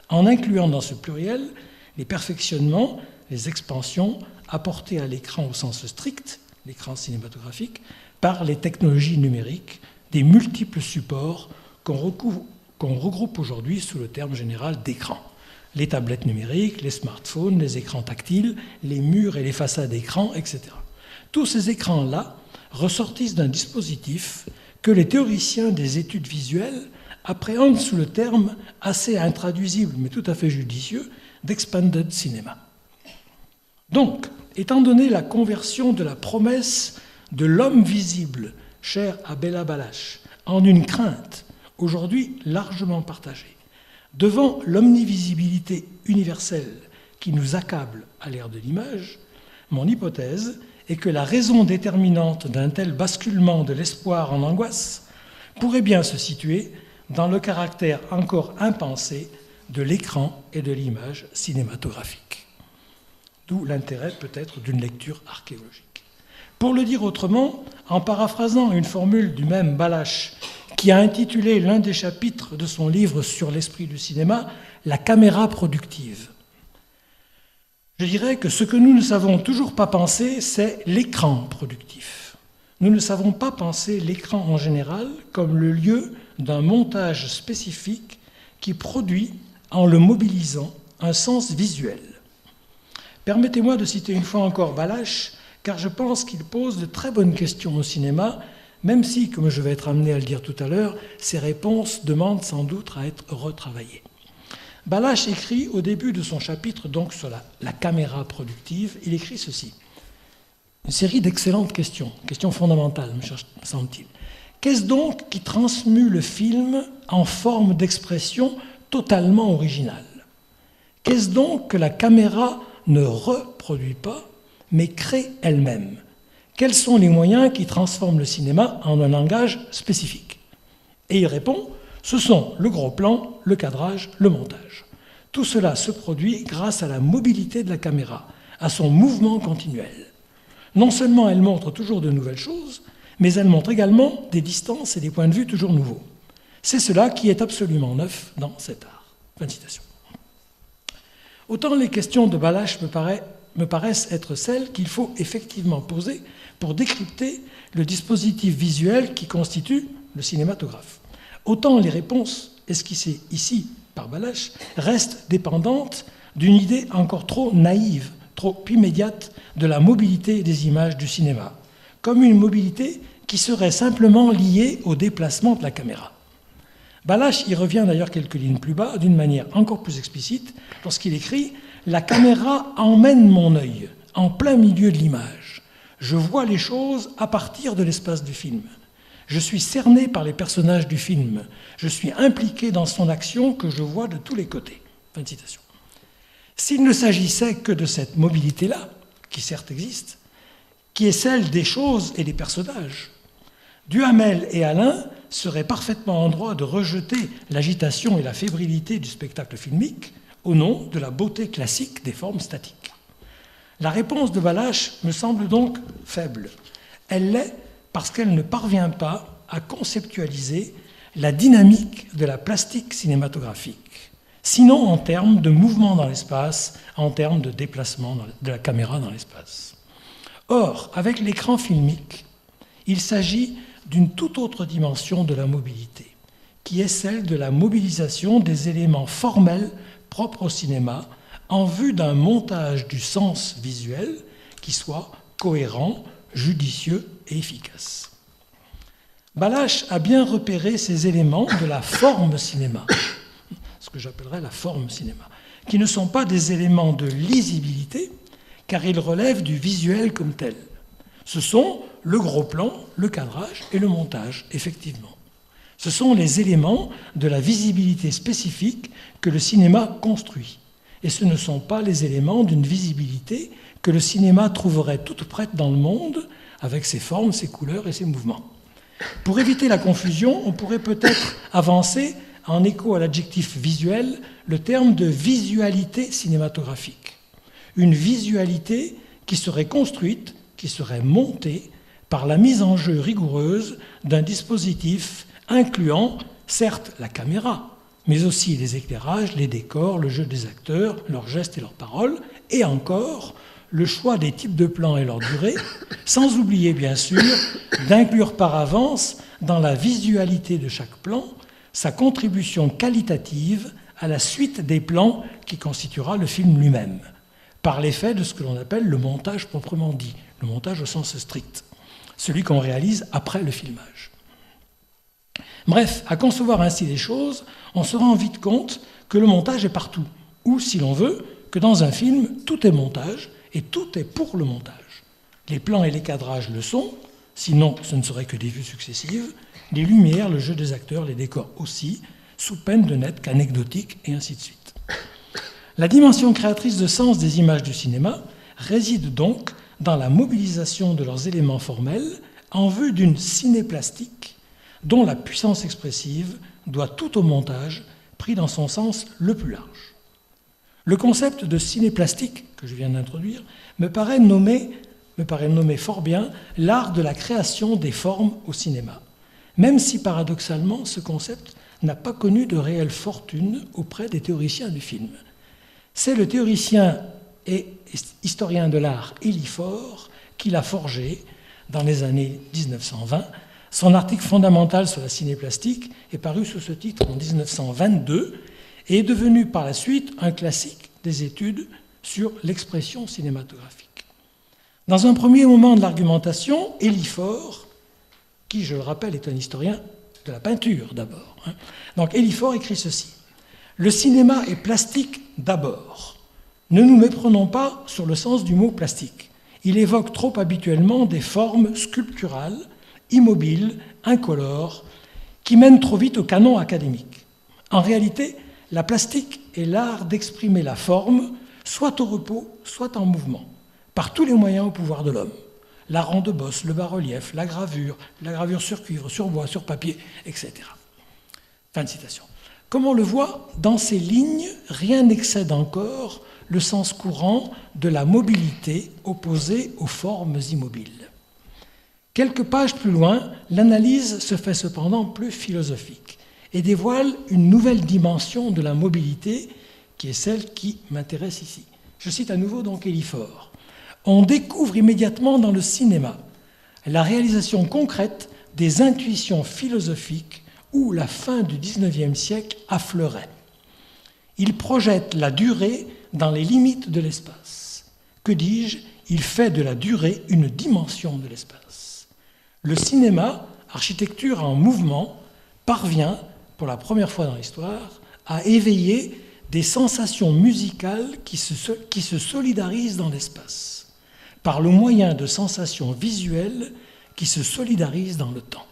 en incluant dans ce pluriel les perfectionnements, les expansions apportées à l'écran au sens strict, l'écran cinématographique, par les technologies numériques, des multiples supports qu'on regroupe aujourd'hui sous le terme général d'écran. Les tablettes numériques, les smartphones, les écrans tactiles, les murs et les façades d'écran, etc. Tous ces écrans-là ressortissent d'un dispositif que les théoriciens des études visuelles appréhendent sous le terme assez intraduisible mais tout à fait judicieux d'expanded cinema. Donc, étant donné la conversion de la promesse de l'homme visible, chère à Béla Balázs, en une crainte aujourd'hui largement partagée, devant l'omnivisibilité universelle qui nous accable à l'ère de l'image, mon hypothèse est que la raison déterminante d'un tel basculement de l'espoir en angoisse pourrait bien se situer dans le caractère encore impensé de l'écran et de l'image cinématographique. D'où l'intérêt peut-être d'une lecture archéologique. Pour le dire autrement, en paraphrasant une formule du même Balázs, qui a intitulé l'un des chapitres de son livre sur l'esprit du cinéma « La caméra productive ». Je dirais que ce que nous ne savons toujours pas penser, c'est l'écran productif. Nous ne savons pas penser l'écran en général comme le lieu d'un montage spécifique qui produit, en le mobilisant, un sens visuel. Permettez-moi de citer une fois encore Balázs, car je pense qu'il pose de très bonnes questions au cinéma, même si, comme je vais être amené à le dire tout à l'heure, ces réponses demandent sans doute à être retravaillées. Balázs écrit au début de son chapitre donc sur la caméra productive, il écrit ceci. Une série d'excellentes questions fondamentales, me semble-t-il. Qu'est-ce donc qui transmue le film en forme d'expression totalement originale? Qu'est-ce donc que la caméra ne reproduit pas, mais crée elle-même? Quels sont les moyens qui transforment le cinéma en un langage spécifique? Et il répond, ce sont le gros plan, le cadrage, le montage. Tout cela se produit grâce à la mobilité de la caméra, à son mouvement continuel. Non seulement elle montre toujours de nouvelles choses, mais elle montre également des distances et des points de vue toujours nouveaux. C'est cela qui est absolument neuf dans cet art. Fin de citation. Autant les questions de Balázs me paraissent être celles qu'il faut effectivement poser pour décrypter le dispositif visuel qui constitue le cinématographe. Autant les réponses esquissées ici par Balázs restent dépendantes d'une idée encore trop naïve, trop immédiate de la mobilité des images du cinéma, comme une mobilité qui serait simplement liée au déplacement de la caméra. Balázs y revient d'ailleurs quelques lignes plus bas, d'une manière encore plus explicite, lorsqu'il écrit « La caméra emmène mon œil en plein milieu de l'image. Je vois les choses à partir de l'espace du film. Je suis cerné par les personnages du film. Je suis impliqué dans son action que je vois de tous les côtés. » Fin de citation. S'il ne s'agissait que de cette mobilité-là, qui certes existe, qui est celle des choses et des personnages, Duhamel et Alain seraient parfaitement en droit de rejeter l'agitation et la fébrilité du spectacle filmique au nom de la beauté classique des formes statiques. La réponse de Balázs me semble donc faible. Elle l'est parce qu'elle ne parvient pas à conceptualiser la dynamique de la plastique cinématographique, sinon en termes de mouvement dans l'espace, en termes de déplacement de la caméra dans l'espace. Or, avec l'écran filmique, il s'agit d'une toute autre dimension de la mobilité, qui est celle de la mobilisation des éléments formels propres au cinéma en vue d'un montage du sens visuel qui soit cohérent, judicieux et efficace. Balázs a bien repéré ces éléments de la forme cinéma, ce que j'appellerais la forme cinéma, qui ne sont pas des éléments de lisibilité, car ils relèvent du visuel comme tel. Ce sont le gros plan, le cadrage et le montage, effectivement. Ce sont les éléments de la visibilité spécifique que le cinéma construit. Et ce ne sont pas les éléments d'une visibilité que le cinéma trouverait toute prête dans le monde, avec ses formes, ses couleurs et ses mouvements. Pour éviter la confusion, on pourrait peut-être avancer, en écho à l'adjectif visuel, le terme de visualité cinématographique. Une visualité qui serait construite, qui serait montée par la mise en jeu rigoureuse d'un dispositif incluant, certes, la caméra, mais aussi les éclairages, les décors, le jeu des acteurs, leurs gestes et leurs paroles, et encore le choix des types de plans et leur durée, sans oublier bien sûr d'inclure par avance dans la visualité de chaque plan sa contribution qualitative à la suite des plans qui constituera le film lui-même, par l'effet de ce que l'on appelle le montage proprement dit, le montage au sens strict, celui qu'on réalise après le filmage. Bref, à concevoir ainsi les choses, on se rend vite compte que le montage est partout, ou, si l'on veut, que dans un film, tout est montage, et tout est pour le montage. Les plans et les cadrages le sont, sinon ce ne serait que des vues successives, les lumières, le jeu des acteurs, les décors aussi, sous peine de n'être qu'anecdotiques, et ainsi de suite. La dimension créatrice de sens des images du cinéma réside donc dans la mobilisation de leurs éléments formels en vue d'une cinéplastique dont la puissance expressive doit tout au montage, pris dans son sens le plus large. Le concept de cinéplastique que je viens d'introduire me paraît nommer fort bien l'art de la création des formes au cinéma, même si paradoxalement ce concept n'a pas connu de réelle fortune auprès des théoriciens du film. C'est le théoricien et historien de l'art Élie Faure qui l'a forgé dans les années 1920. Son article fondamental sur la cinéplastique est paru sous ce titre en 1922 et est devenu par la suite un classique des études sur l'expression cinématographique. Dans un premier moment de l'argumentation, Élie Faure, qui, je le rappelle, est un historien de la peinture d'abord. Donc Élie Faure écrit ceci. « Le cinéma est plastique d'abord. Ne nous méprenons pas sur le sens du mot plastique. Il évoque trop habituellement des formes sculpturales, immobiles, incolores, qui mènent trop vite au canon académique. En réalité, la plastique est l'art d'exprimer la forme, soit au repos, soit en mouvement, par tous les moyens au pouvoir de l'homme. L'art en de bosse, le bas-relief, la gravure sur cuivre, sur bois, sur papier, etc. » Fin de citation. Comme on le voit, dans ces lignes, rien n'excède encore le sens courant de la mobilité opposée aux formes immobiles. Quelques pages plus loin, l'analyse se fait cependant plus philosophique et dévoile une nouvelle dimension de la mobilité qui est celle qui m'intéresse ici. Je cite à nouveau donc Élie Faure. « On découvre immédiatement dans le cinéma la réalisation concrète des intuitions philosophiques où la fin du XIXe siècle affleurait. Il projette la durée dans les limites de l'espace. Que dis-je ? Il fait de la durée une dimension de l'espace. Le cinéma, architecture en mouvement, parvient, pour la première fois dans l'histoire, à éveiller des sensations musicales qui se solidarisent dans l'espace, par le moyen de sensations visuelles qui se solidarisent dans le temps.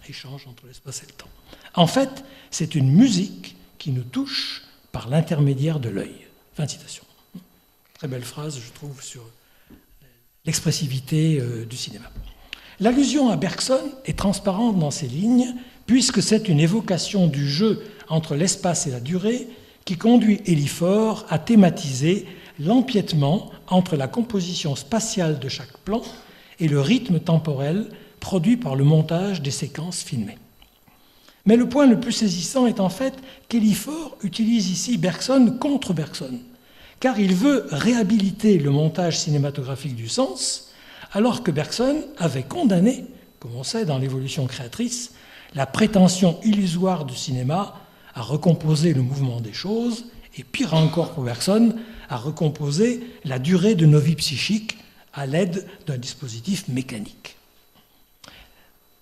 Échange entre l'espace et le temps. En fait, c'est une musique qui nous touche par l'intermédiaire de l'œil. Fin de citation. Très belle phrase, je trouve, sur l'expressivité du cinéma. L'allusion à Bergson est transparente dans ses lignes, puisque c'est une évocation du jeu entre l'espace et la durée qui conduit Élie Faure à thématiser l'empiètement entre la composition spatiale de chaque plan et le rythme temporel produit par le montage des séquences filmées. Mais le point le plus saisissant est en fait qu'Élie Faure utilise ici Bergson contre Bergson, car il veut réhabiliter le montage cinématographique du sens, alors que Bergson avait condamné, comme on sait dans l'évolution créatrice, la prétention illusoire du cinéma à recomposer le mouvement des choses, et pire encore pour Bergson, à recomposer la durée de nos vies psychiques à l'aide d'un dispositif mécanique.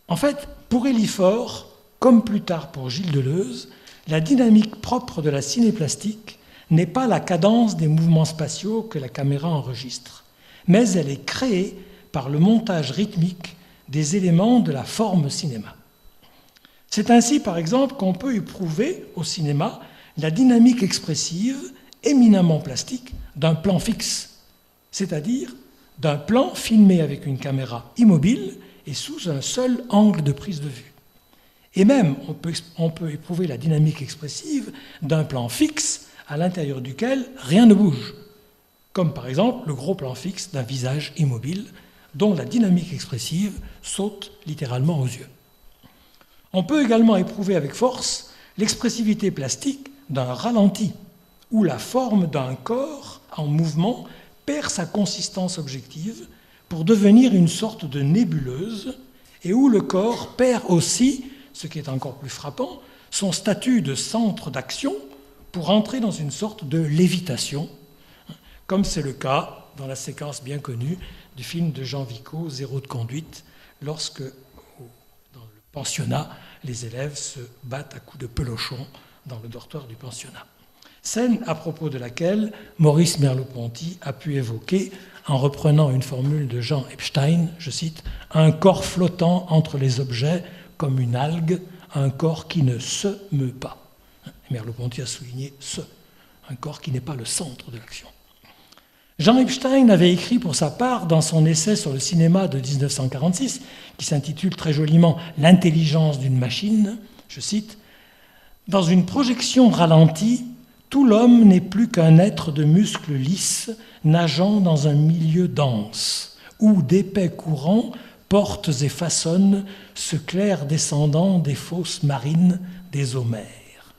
En fait, pour Élie Faure, comme plus tard pour Gilles Deleuze, la dynamique propre de la cinéplastique n'est pas la cadence des mouvements spatiaux que la caméra enregistre, mais elle est créée par le montage rythmique des éléments de la forme cinéma. C'est ainsi, par exemple, qu'on peut éprouver au cinéma la dynamique expressive éminemment plastique d'un plan fixe, c'est-à-dire d'un plan filmé avec une caméra immobile et sous un seul angle de prise de vue. Et même, on peut éprouver la dynamique expressive d'un plan fixe à l'intérieur duquel rien ne bouge, comme par exemple le gros plan fixe d'un visage immobile dont la dynamique expressive saute littéralement aux yeux. On peut également éprouver avec force l'expressivité plastique d'un ralenti, où la forme d'un corps en mouvement perd sa consistance objective pour devenir une sorte de nébuleuse, et où le corps perd aussi, ce qui est encore plus frappant, son statut de centre d'action pour entrer dans une sorte de lévitation, comme c'est le cas dans la séquence bien connue du film de Jean Vico, Zéro de conduite, lorsque, dans le pensionnat, les élèves se battent à coups de pelochon dans le dortoir du pensionnat. Scène à propos de laquelle Maurice Merleau-Ponty a pu évoquer, en reprenant une formule de Jean Epstein, je cite, « un corps flottant entre les objets comme une algue, un corps qui ne se meut pas ». Merleau-Ponty a souligné « ce », un corps qui n'est pas le centre de l'action. Jean Epstein avait écrit pour sa part dans son essai sur le cinéma de 1946, qui s'intitule très joliment « L'intelligence d'une machine », je cite, « Dans une projection ralentie, tout l'homme n'est plus qu'un être de muscles lisses nageant dans un milieu dense, où d'épais courants portent et façonnent ce clair descendant des fosses marines des eaux mers. »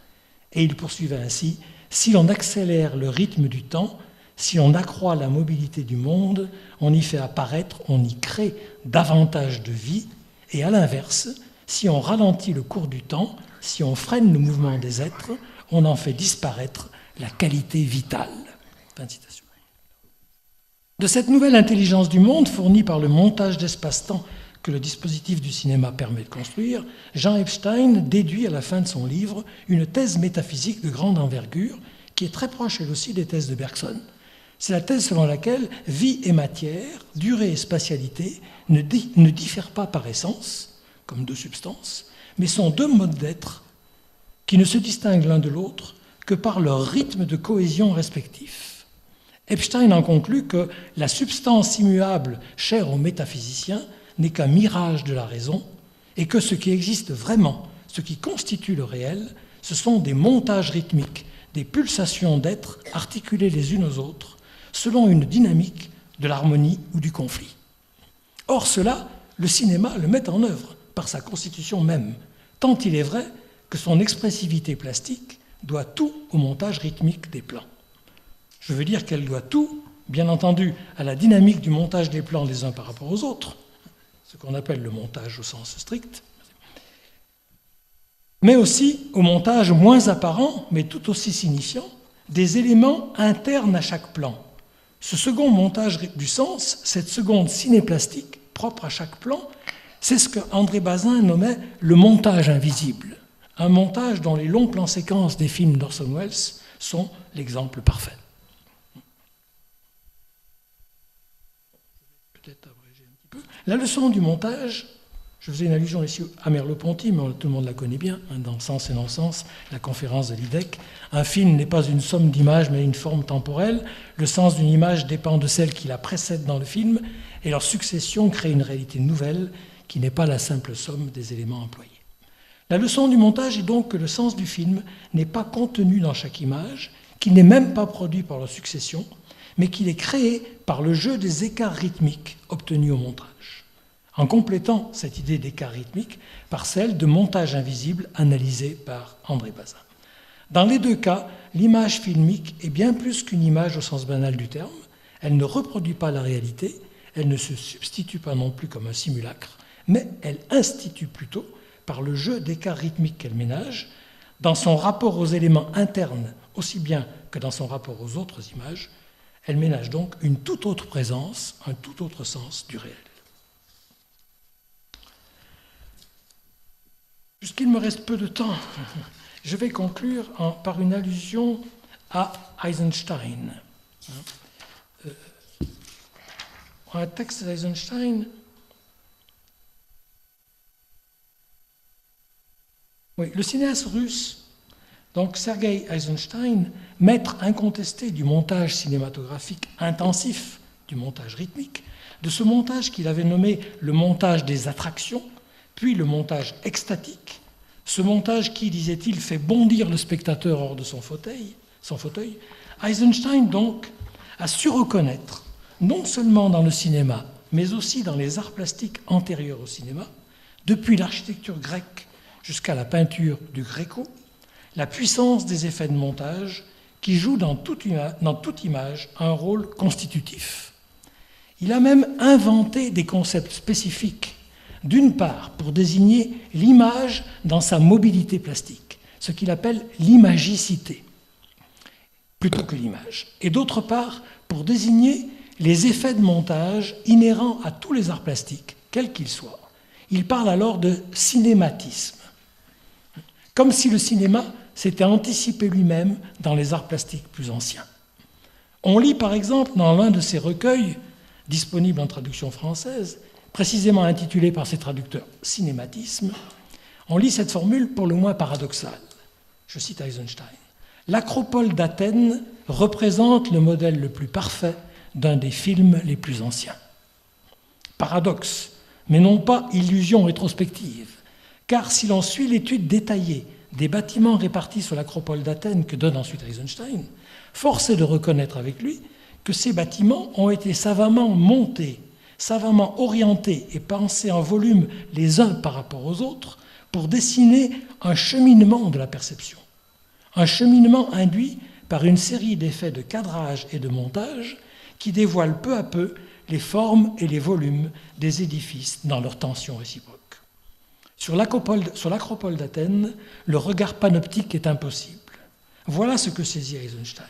Et il poursuivait ainsi, « Si l'on accélère le rythme du temps, si on accroît la mobilité du monde, on y fait apparaître, on y crée davantage de vie, et à l'inverse, si on ralentit le cours du temps, si on freine le mouvement des êtres, on en fait disparaître la qualité vitale. » Fin de citation. De cette nouvelle intelligence du monde, fournie par le montage d'espace-temps que le dispositif du cinéma permet de construire, Jean Epstein déduit à la fin de son livre une thèse métaphysique de grande envergure qui est très proche elle aussi des thèses de Bergson. C'est la thèse selon laquelle vie et matière, durée et spatialité ne diffèrent pas par essence, comme deux substances, mais sont deux modes d'être qui ne se distinguent l'un de l'autre que par leur rythme de cohésion respectif. Epstein en conclut que la substance immuable chère aux métaphysiciens n'est qu'un mirage de la raison et que ce qui existe vraiment, ce qui constitue le réel, ce sont des montages rythmiques, des pulsations d'êtres articulées les unes aux autres selon une dynamique de l'harmonie ou du conflit. Or cela, le cinéma le met en œuvre par sa constitution même, tant il est vrai que son expressivité plastique doit tout au montage rythmique des plans. Je veux dire qu'elle doit tout, bien entendu, à la dynamique du montage des plans les uns par rapport aux autres, ce qu'on appelle le montage au sens strict, mais aussi au montage moins apparent, mais tout aussi signifiant, des éléments internes à chaque plan. Ce second montage du sens, cette seconde cinéplastique propre à chaque plan, c'est ce que André Bazin nommait le montage invisible, Un montage dont les longs plans séquences des films d'Orson Welles sont l'exemple parfait. Peut-être abréger un petit peu. La leçon du montage, je faisais une allusion ici à Merleau-Ponty, mais tout le monde la connaît bien, hein, dans Sens et non-sens, la conférence de Lidec. Un film n'est pas une somme d'images, mais une forme temporelle. Le sens d'une image dépend de celle qui la précède dans le film, et leur succession crée une réalité nouvelle qui n'est pas la simple somme des éléments employés. La leçon du montage est donc que le sens du film n'est pas contenu dans chaque image, qu'il n'est même pas produit par leur succession, mais qu'il est créé par le jeu des écarts rythmiques obtenus au montage, en complétant cette idée d'écart rythmique par celle de montage invisible analysée par André Bazin. Dans les deux cas, l'image filmique est bien plus qu'une image au sens banal du terme. Elle ne reproduit pas la réalité, elle ne se substitue pas non plus comme un simulacre, mais elle institue plutôt, par le jeu d'écarts rythmiques qu'elle ménage, dans son rapport aux éléments internes aussi bien que dans son rapport aux autres images, elle ménage donc une toute autre présence, un tout autre sens du réel. Puisqu'il me reste peu de temps, je vais conclure par une allusion à Eisenstein. Un texte d'Eisenstein. Oui, le cinéaste russe, donc Sergei Eisenstein, maître incontesté du montage cinématographique intensif, du montage rythmique, de ce montage qu'il avait nommé le montage des attractions, puis le montage extatique, ce montage qui, disait-il, fait bondir le spectateur hors de son fauteuil. Eisenstein, donc, a su reconnaître, non seulement dans le cinéma, mais aussi dans les arts plastiques antérieurs au cinéma, depuis l'architecture grecque jusqu'à la peinture du Gréco, la puissance des effets de montage qui jouent dans toute image un rôle constitutif. Il a même inventé des concepts spécifiques, d'une part pour désigner l'image dans sa mobilité plastique, ce qu'il appelle l'imagicité, plutôt que l'image, et d'autre part pour désigner les effets de montage inhérents à tous les arts plastiques, quels qu'ils soient. Il parle alors de cinématisme, comme si le cinéma s'était anticipé lui-même dans les arts plastiques plus anciens. On lit par exemple dans l'un de ses recueils, disponible en traduction française, précisément intitulé par ses traducteurs « Cinématisme », on lit cette formule pour le moins paradoxale. Je cite Eisenstein. « L'acropole d'Athènes représente le modèle le plus parfait d'un des films les plus anciens. » Paradoxe, mais non pas illusion rétrospective, car si l'on suit l'étude détaillée des bâtiments répartis sur l'acropole d'Athènes que donne ensuite Eisenstein, force est de reconnaître avec lui que ces bâtiments ont été savamment montés, savamment orientés et pensés en volume les uns par rapport aux autres pour dessiner un cheminement de la perception. Un cheminement induit par une série d'effets de cadrage et de montage qui dévoilent peu à peu les formes et les volumes des édifices dans leur tension réciproque. Sur l'acropole d'Athènes, le regard panoptique est impossible. Voilà ce que saisit Eisenstein.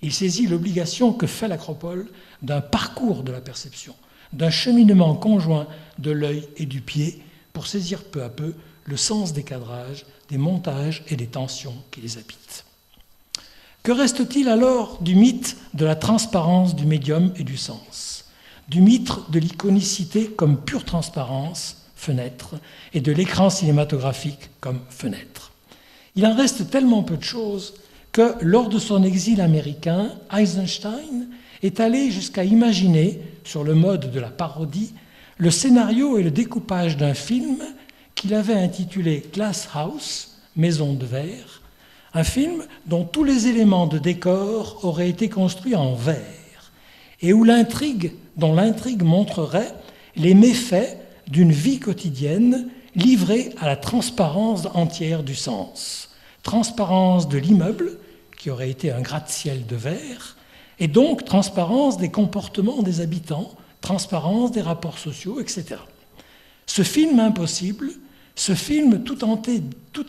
Il saisit l'obligation que fait l'acropole d'un parcours de la perception, d'un cheminement conjoint de l'œil et du pied pour saisir peu à peu le sens des cadrages, des montages et des tensions qui les habitent. Que reste-t-il alors du mythe de la transparence du médium et du sens, du mythe de l'iconicité comme pure transparence, fenêtre, et de l'écran cinématographique comme fenêtre? Il en reste tellement peu de choses que, lors de son exil américain, Eisenstein est allé jusqu'à imaginer, sur le mode de la parodie, le scénario et le découpage d'un film qu'il avait intitulé Glass House, Maison de verre, un film dont tous les éléments de décor auraient été construits en verre et dont l'intrigue montrerait les méfaits d'une vie quotidienne livrée à la transparence entière du sens. Transparence de l'immeuble, qui aurait été un gratte-ciel de verre, et donc transparence des comportements des habitants, transparence des rapports sociaux, etc. Ce film impossible, ce film tout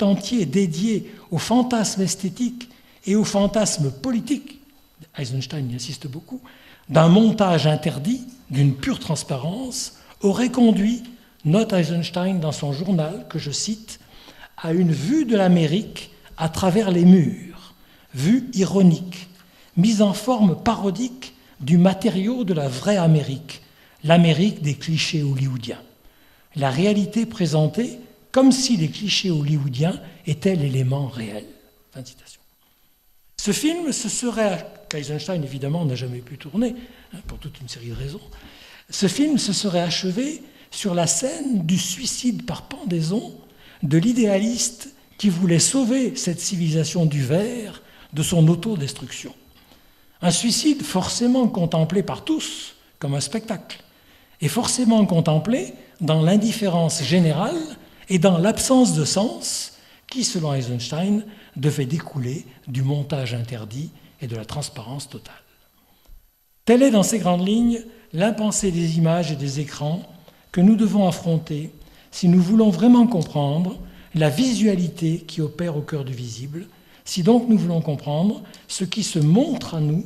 entier dédié au fantasme esthétique et au fantasme politique, Eisenstein y insiste beaucoup, d'un montage interdit, d'une pure transparence, aurait conduit, note Eisenstein dans son journal, que je cite, à une vue de l'Amérique à travers les murs, vue ironique, mise en forme parodique du matériau de la vraie Amérique, l'Amérique des clichés hollywoodiens. La réalité présentée comme si les clichés hollywoodiens étaient l'élément réel. Fin de citation. Ce film, qu'Eisenstein évidemment n'a jamais pu tourner, pour toute une série de raisons, ce film se serait achevé sur la scène du suicide par pendaison de l'idéaliste qui voulait sauver cette civilisation du verre de son autodestruction. Un suicide forcément contemplé par tous comme un spectacle, et forcément contemplé dans l'indifférence générale et dans l'absence de sens qui, selon Eisenstein, devait découler du montage interdit et de la transparence totale. Telle est, dans ces grandes lignes, l'impensée des images et des écrans que nous devons affronter si nous voulons vraiment comprendre la visualité qui opère au cœur du visible, si donc nous voulons comprendre ce qui se montre à nous,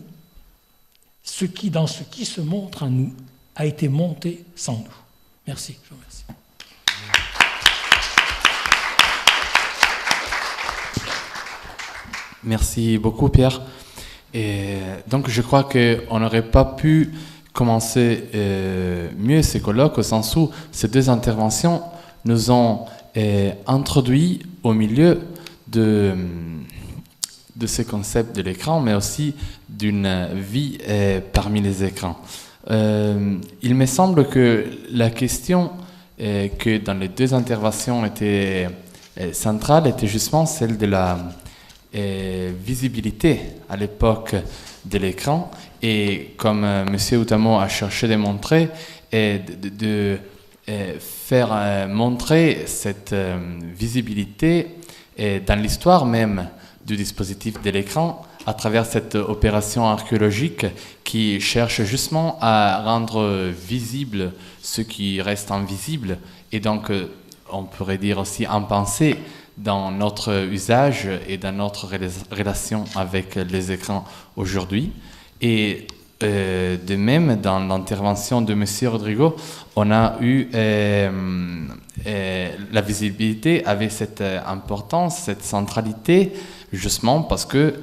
ce qui, dans ce qui se montre à nous, a été monté sans nous. Merci, je vous remercie. Merci beaucoup, Pierre. Et donc, je crois qu'on n'aurait pas pu commencer mieux ces colloques, au sens où ces deux interventions nous ont introduit au milieu de ces concepts de l'écran, mais aussi d'une vie parmi les écrans. Il me semble que la question que dans les deux interventions était centrale était justement celle de la visibilité à l'époque de l'écran, et comme M. Outamo a cherché de montrer, de faire montrer cette visibilité dans l'histoire même du dispositif de l'écran à travers cette opération archéologique qui cherche justement à rendre visible ce qui reste invisible, et donc on pourrait dire aussi impensé dans notre usage et dans notre relation avec les écrans aujourd'hui. Et de même, dans l'intervention de M. Rodrigo, on a eu la visibilité avait cette importance, cette centralité, justement parce que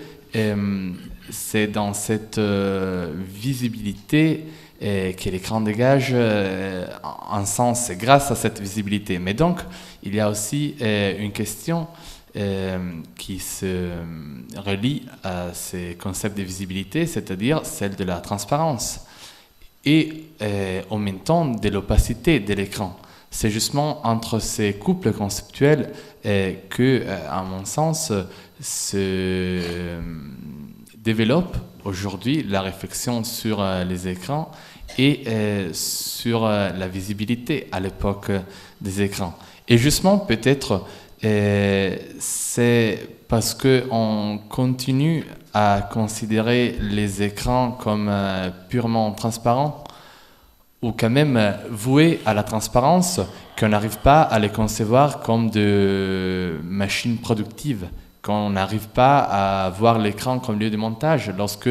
c'est dans cette visibilité que l'écran dégage un sens grâce à cette visibilité. Mais donc, il y a aussi une question qui se relie à ces concepts de visibilité, c'est-à-dire celle de la transparence et en même temps de l'opacité de l'écran. C'est justement entre ces couples conceptuels que, à mon sens, se développe aujourd'hui la réflexion sur les écrans et sur la visibilité à l'époque des écrans. Et justement, peut-être, c'est parce qu'on continue à considérer les écrans comme purement transparents, ou quand même voués à la transparence, qu'on n'arrive pas à les concevoir comme de machines productives, qu'on n'arrive pas à voir l'écran comme lieu de montage, lorsque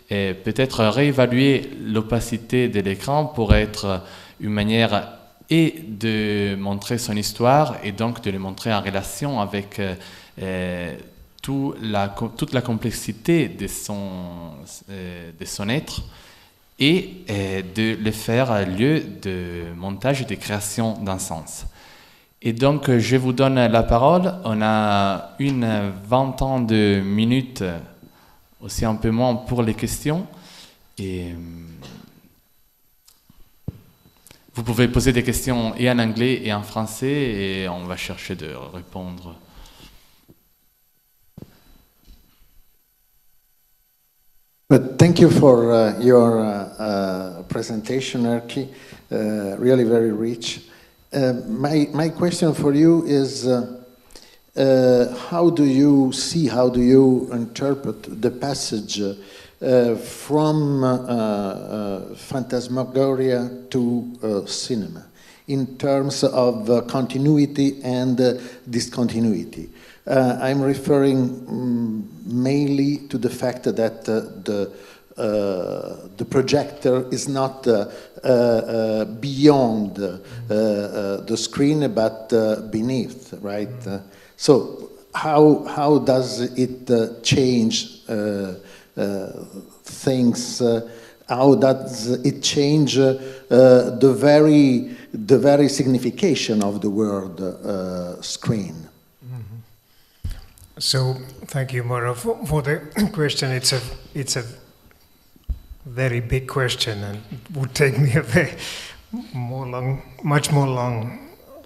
peut-être réévaluer l'opacité de l'écran pourrait être une manière et de montrer son histoire et donc de le montrer en relation avec toute la complexité de son être, et de le faire lieu de montage et de création d'un sens. Et donc, je vous donne la parole. On a une vingtaine de minutes, aussi un peu moins pour les questions. Et vous pouvez poser des questions et en anglais et en français, et on va chercher de répondre. But thank you for your presentation, Erkki. Really very rich. My question for you is, how do you interpret the passage from Phantasmagoria to cinema in terms of continuity and discontinuity? I'm referring mainly to the fact that the projector is not beyond the screen, but beneath, right? So how does it change things? How does it change the very signification of the word screen? So thank you, Mauro, for the question. It's a very big question, and it would take me much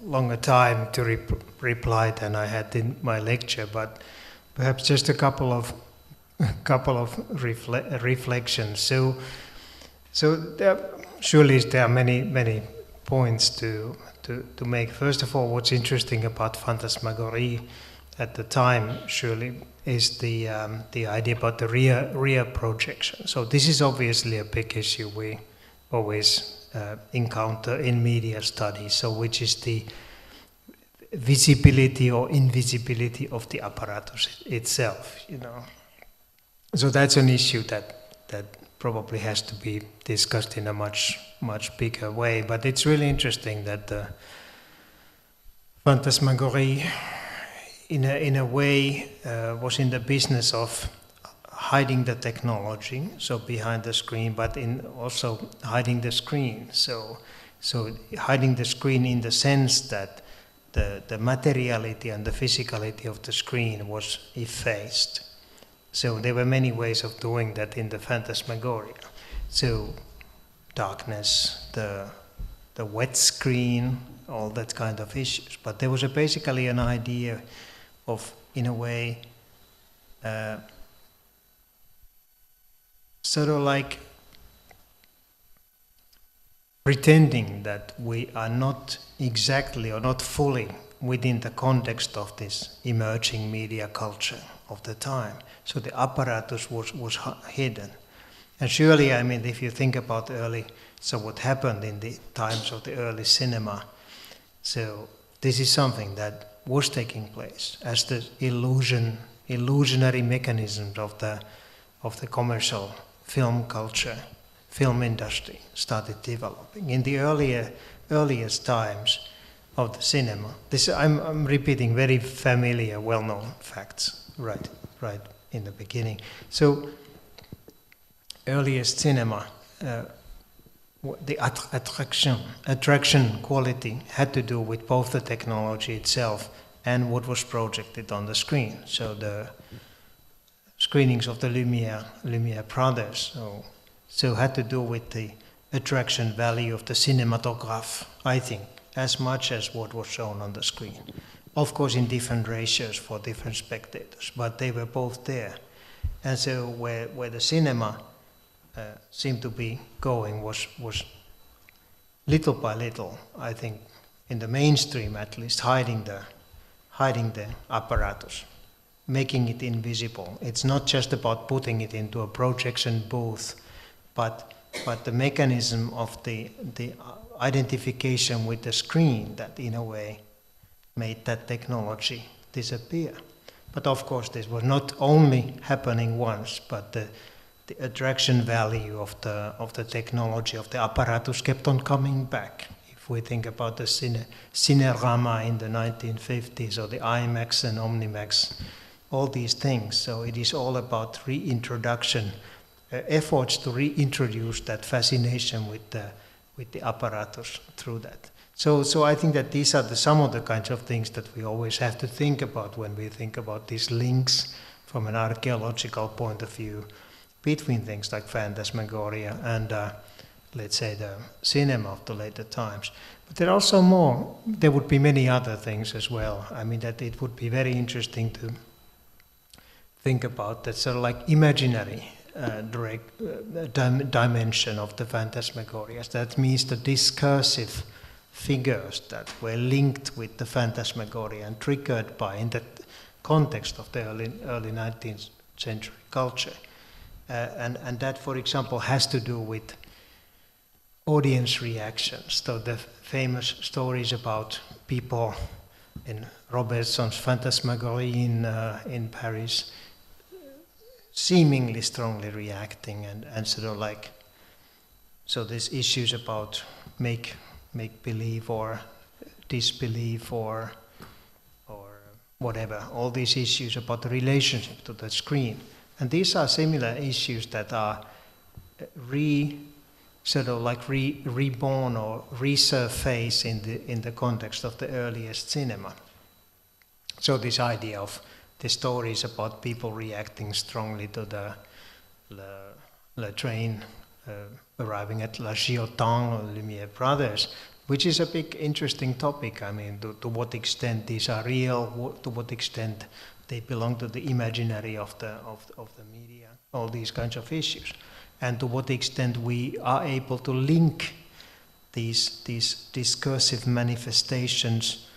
longer time to reply than I had in my lecture. But perhaps just a couple of reflections. So surely there are many points to make. First of all, what's interesting about phantasmagorie at the time surely is the idea about the rear projection. So this is obviously a big issue we always encounter in media studies. So which is the visibility or invisibility of the apparatus itself, you know. So that's an issue that probably has to be discussed in a much bigger way. But it's really interesting that the phantasmagorie, in a way, was in the business of hiding the technology, so behind the screen, but in also hiding the screen. So hiding the screen in the sense that the materiality and the physicality of the screen was effaced. So there were many ways of doing that in the phantasmagoria. So darkness, the wet screen, all that kind of issues. But there was basically an idea of, in a way, sort of like pretending that we are not exactly or not fully within the context of this emerging media culture of the time. So the apparatus was hidden. And surely, I mean, if you think about what happened in the times of the early cinema, so this is something that was taking place as the illusionary mechanisms of the commercial film culture, film industry started developing. In the earliest times of the cinema, I'm repeating very familiar, well-known facts right in the beginning. So earliest cinema, the attraction quality had to do with both the technology itself and what was projected on the screen. So the screenings of the Lumière brothers, so had to do with the attraction value of the cinematograph, I think, as much as what was shown on the screen. Of course, in different ratios for different spectators, but they were both there. And so where the cinema seemed to be going was little by little, I think, in the mainstream at least, hiding the apparatus, making it invisible. It's not just about putting it into a projection booth, but the mechanism of the identification with the screen that, in a way, made that technology disappear. But of course, this was not only happening once, but the attraction value of the technology, of the apparatus, kept on coming back. If we think about the Cinerama in the 1950s, or the IMAX and Omnimax, all these things. So it is all about reintroduction, efforts to reintroduce that fascination with the apparatus through that. So I think that these are some of the kinds of things that we always have to think about when we think about these links from an archaeological point of view between things like phantasmagoria and, let's say, the cinema of the later times. But there are also more. There would be many other things as well. I mean, that it would be very interesting to think about that sort of like imaginary dimension of the phantasmagorias. That means the discursive figures that were linked with the phantasmagoria and triggered by, in the context of the early 19th century culture. And that, for example, has to do with audience reactions. So the famous stories about people in Robertson's Phantasmagorie in Paris seemingly strongly reacting and sort of like, so there's issues about make believe or disbelief or whatever, all these issues about the relationship to the screen. And these are similar issues that are reborn or resurface in the context of the earliest cinema. So this idea of the stories about people reacting strongly to the train arriving at La Giotan or Lumiere Brothers, which is a big interesting topic. I mean, to what extent these are real, to what extent they belong to the imaginary of the media, all these kinds of issues, and to what extent we are able to link these discursive manifestations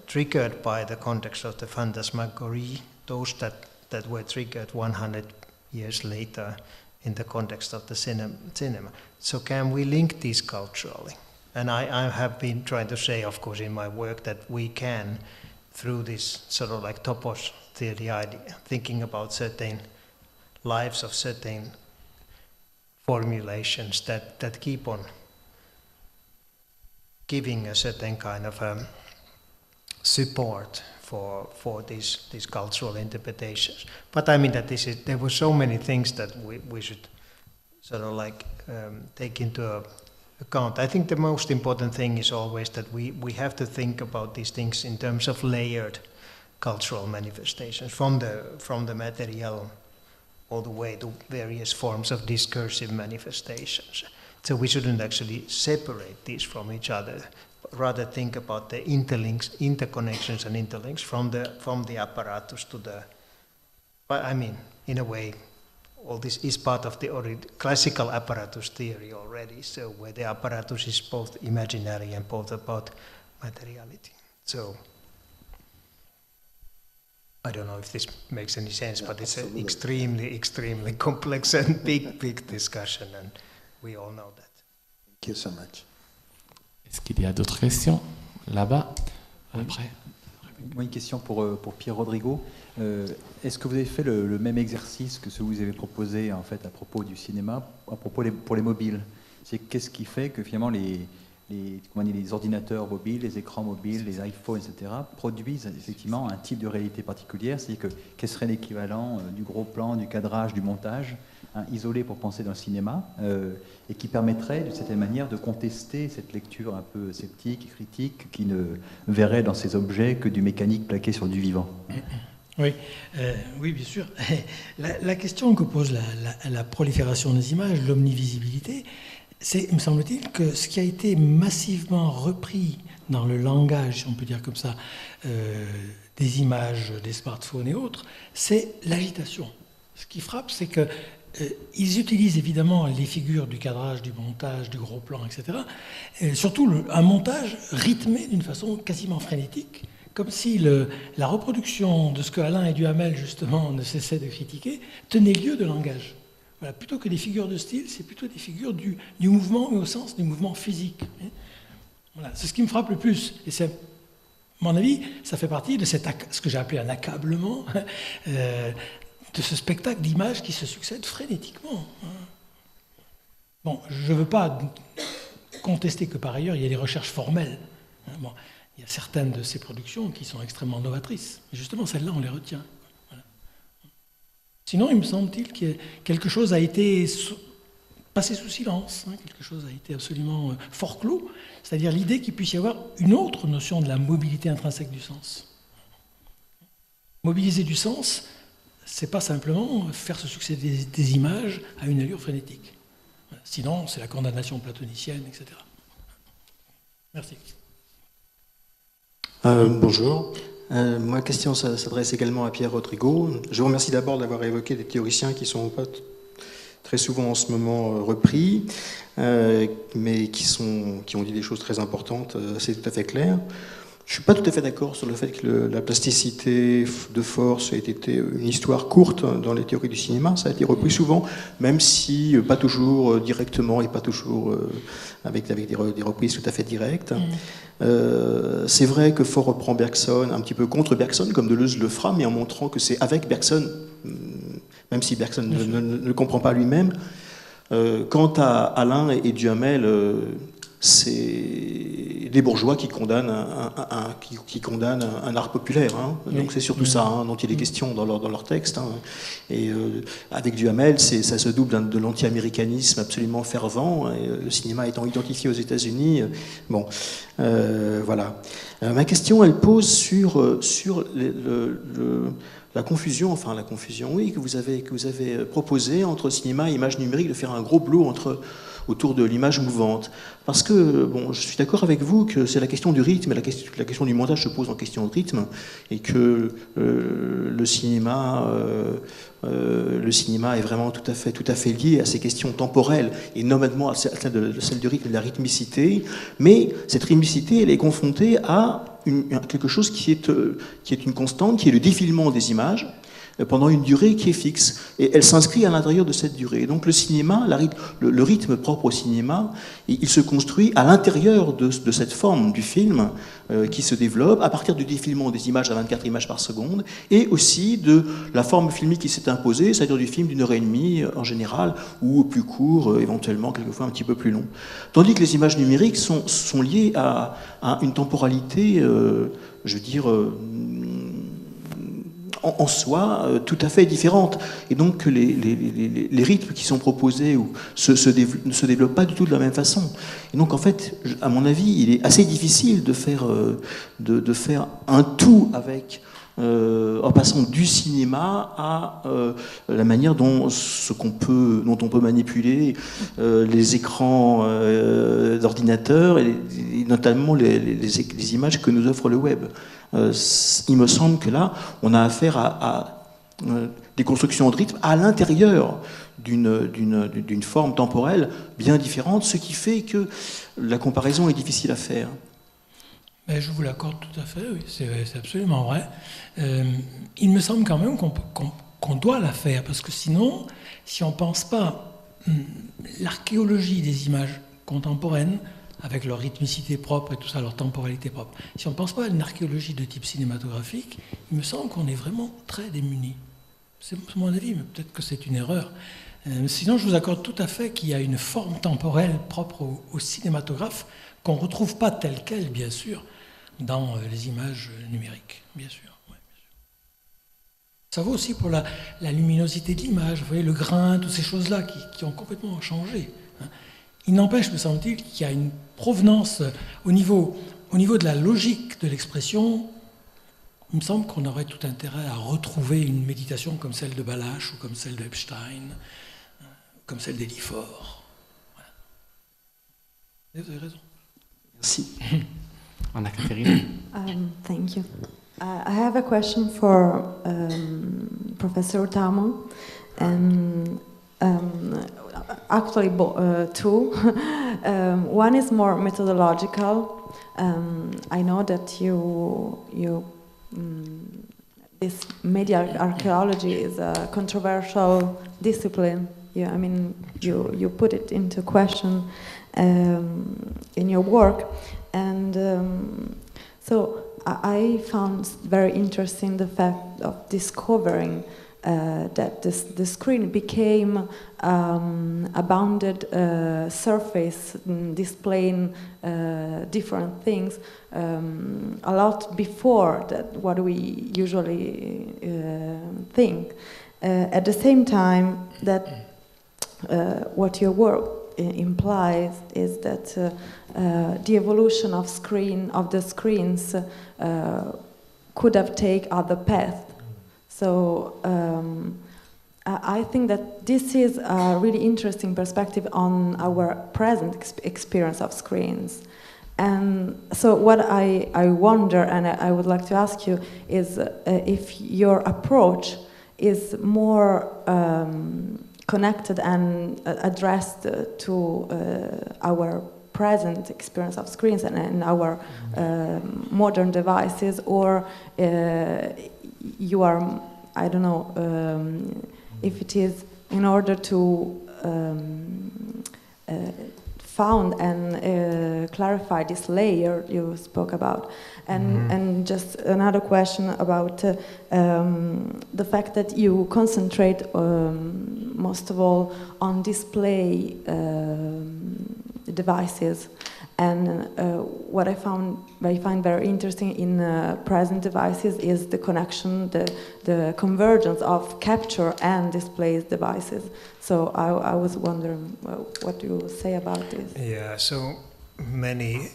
triggered by the context of the phantasmagorie, those that were triggered 100 years later in the context of the cinema. So can we link these culturally? And I have been trying to say, of course, in my work that we can, through this sort of like topos theory idea, thinking about certain lives of certain formulations that keep on giving a certain kind of support for these cultural interpretations. But I mean that there were so many things that we should sort of like take into account. I think the most important thing is always that we have to think about these things in terms of layered cultural manifestations, from the material all the way to various forms of discursive manifestations. So we shouldn't actually separate these from each other, but rather think about the interlinks, interconnections and interlinks from the apparatus to the, but I mean, in a way, all this is part of the classical apparatus theory already, so where the apparatus is both imaginary and both about materiality. So I don't know if this makes any sense, but it's an extremely complex and big discussion, and we all know that. Thank you so much. Est-ce qu'il y a d'autres questions là-bas? Après. Moi, une question pour Pierre Rodrigo. Est-ce que vous avez fait le même exercice que celui que vous avez proposé en fait à propos du cinéma, à propos pour les mobiles? C'est qu'est-ce qui fait que finalement les ordinateurs mobiles, les écrans mobiles, les iPhones, etc., produisent effectivement un type de réalité particulière? C'est-à-dire que quel serait l'équivalent du gros plan, du cadrage, du montage, isolé pour penser dans le cinéma, et qui permettrait d'une certaine manière de contester cette lecture un peu sceptique et critique qui ne verrait dans ces objets que du mécanique plaqué sur du vivant? Oui, oui, bien sûr. La question que pose la prolifération des images, l'omnivisibilité, c'est, me semble-t-il, que ce qui a été massivement repris dans le langage, si on peut dire comme ça, des images, des smartphones et autres, c'est l'agitation. Ce qui frappe, c'est que ils utilisent évidemment les figures du cadrage, du montage, du gros plan, etc. Et surtout un montage rythmé d'une façon quasiment frénétique, comme si la reproduction de ce que Alain et Duhamel, justement, ne cessaient de critiquer, tenait lieu de langage. Voilà, plutôt que des figures de style, c'est plutôt des figures du mouvement, mais au sens du mouvement physique. Voilà, c'est ce qui me frappe le plus. Et c'est, à mon avis, ça fait partie de ce que j'ai appelé un accablement, de ce spectacle d'images qui se succèdent frénétiquement. Bon, je ne veux pas contester que par ailleurs, il y a des recherches formelles. Bon, il y a certaines de ces productions qui sont extrêmement novatrices. Mais justement, celles-là, on les retient. Voilà. Sinon, il me semble-t-il que quelque chose a été passé sous silence, quelque chose a été absolument fort clos, c'est-à-dire l'idée qu'il puisse y avoir une autre notion de la mobilité intrinsèque du sens. Mobiliser du sens, c'est pas simplement faire se succéder des images à une allure frénétique. Sinon, c'est la condamnation platonicienne, etc. Merci. Bonjour. Ma question s'adresse également à Pierre Rodrigo. Je vous remercie d'abord d'avoir évoqué des théoriciens qui ne sont pas très souvent en ce moment repris, mais qui ont dit des choses très importantes, c'est tout à fait clair. Je ne suis pas tout à fait d'accord sur le fait que la plasticité de force ait été une histoire courte dans les théories du cinéma. Ça a été repris souvent, même si pas toujours directement et pas toujours avec des reprises tout à fait directes. C'est vrai que Faure reprend Bergson un petit peu contre Bergson, comme Deleuze le fera, mais en montrant que c'est avec Bergson, même si Bergson ne le comprend pas lui-même. Quant à Alain et Duhamel, les bourgeois qui condamnent un art populaire. Hein. Donc c'est surtout ça dont il est question dans leur texte. Hein. Et avec Duhamel, ça se double de l'anti-américanisme absolument fervent. Et, le cinéma étant identifié aux États-Unis, bon, voilà. Ma question, elle pose sur la confusion, oui, que vous avez proposé entre cinéma et image numérique, de faire un gros blot autour de l'image mouvante. Parce que, bon, je suis d'accord avec vous que c'est la question du rythme, et la question du montage se pose en question de rythme, et que le cinéma est vraiment tout à fait lié à ces questions temporelles, et notamment à celle du rythme et de la rythmicité. Mais cette rythmicité, elle est confrontée à quelque chose qui est une constante, qui est le défilement des images, pendant une durée qui est fixe. Et elle s'inscrit à l'intérieur de cette durée. Donc le cinéma, le rythme propre au cinéma, il se construit à l'intérieur de cette forme du film qui se développe à partir du défilement des images à 24 images par seconde, et aussi de la forme filmique qui s'est imposée, c'est-à-dire du film d'1 heure et demie en général, ou plus court, éventuellement quelquefois un petit peu plus long. Tandis que les images numériques sont liées à une temporalité, je veux dire, en soi, tout à fait différente. Et donc les rythmes qui sont proposés ne se développent pas du tout de la même façon. Et donc en fait, à mon avis, il est assez difficile de faire un tout avec, en passant du cinéma à la manière dont on peut manipuler les écrans d'ordinateur, et notamment les images que nous offre le web. Il me semble que là, on a affaire à des constructions de rythme à l'intérieur d'une forme temporelle bien différente, ce qui fait que la comparaison est difficile à faire. Mais je vous l'accorde tout à fait, oui, c'est absolument vrai. Il me semble quand même qu'on doit la faire, parce que sinon, si on ne pense pas l'archéologie des images contemporaines, avec leur rythmicité propre et tout ça, leur temporalité propre. Si on ne pense pas à une archéologie de type cinématographique, il me semble qu'on est vraiment très démunis. C'est mon avis, mais peut-être que c'est une erreur. Sinon, je vous accorde tout à fait qu'il y a une forme temporelle propre au cinématographe qu'on ne retrouve pas telle qu'elle, bien sûr, dans les images numériques, bien sûr. Ouais, bien sûr. Ça vaut aussi pour la luminosité de l'image, vous voyez, le grain, toutes ces choses-là qui ont complètement changé. Hein. Il n'empêche, me semble-t-il, qu'il y a une provenance au niveau de la logique de l'expression. Il me semble qu'on aurait tout intérêt à retrouver une méditation comme celle de Balach ou comme celle de Epstein, comme celle d'Eliphore. Voilà. Vous avez raison. Merci. Anna-Catherine. Thank you. I have a question for Professor Tamo, and actually two. One is more methodological. I know that this media archaeology is a controversial discipline. You put it into question in your work, and so I found very interesting the fact of discovering that the screen became a bounded surface displaying different things a lot before that what we usually think. At the same time, that what your work implies is that the evolution of the screens could have taken other paths. So I think that this is a really interesting perspective on our present experience of screens. And so what I wonder, and I would like to ask you, is if your approach is more connected and addressed to our present experience of screens and our modern devices, or you are, I don't know, if it is in order to found and clarify this layer you spoke about. And just another question about the fact that you concentrate most of all on display devices. And what I find very interesting in present devices is the connection, the convergence of capture and display devices. So I was wondering what you say about this. Yeah, so many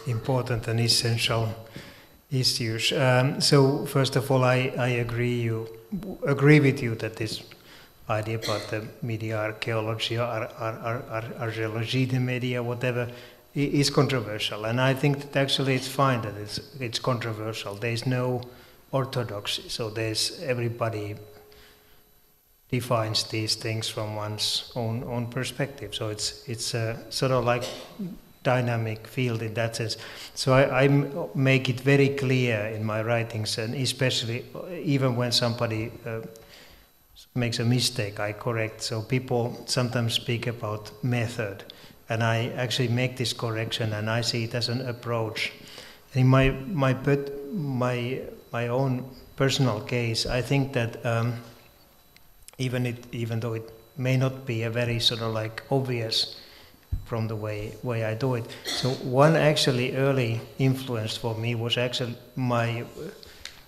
important and essential issues. So first of all, I agree with you that this idea about the media archaeology or archaeology, the media, whatever, is controversial. And I think that actually it's fine that it's controversial. There's no orthodoxy, so everybody defines these things from one's own perspective. So it's a sort of like dynamic field in that sense. So I make it very clear in my writings, and especially even when somebody makes a mistake, I correct. So people sometimes speak about method, and I actually make this correction, and I see it as an approach. In my own personal case, I think that even though it may not be a very sort of like obvious from the way I do it. So one actually early influence for me was actually my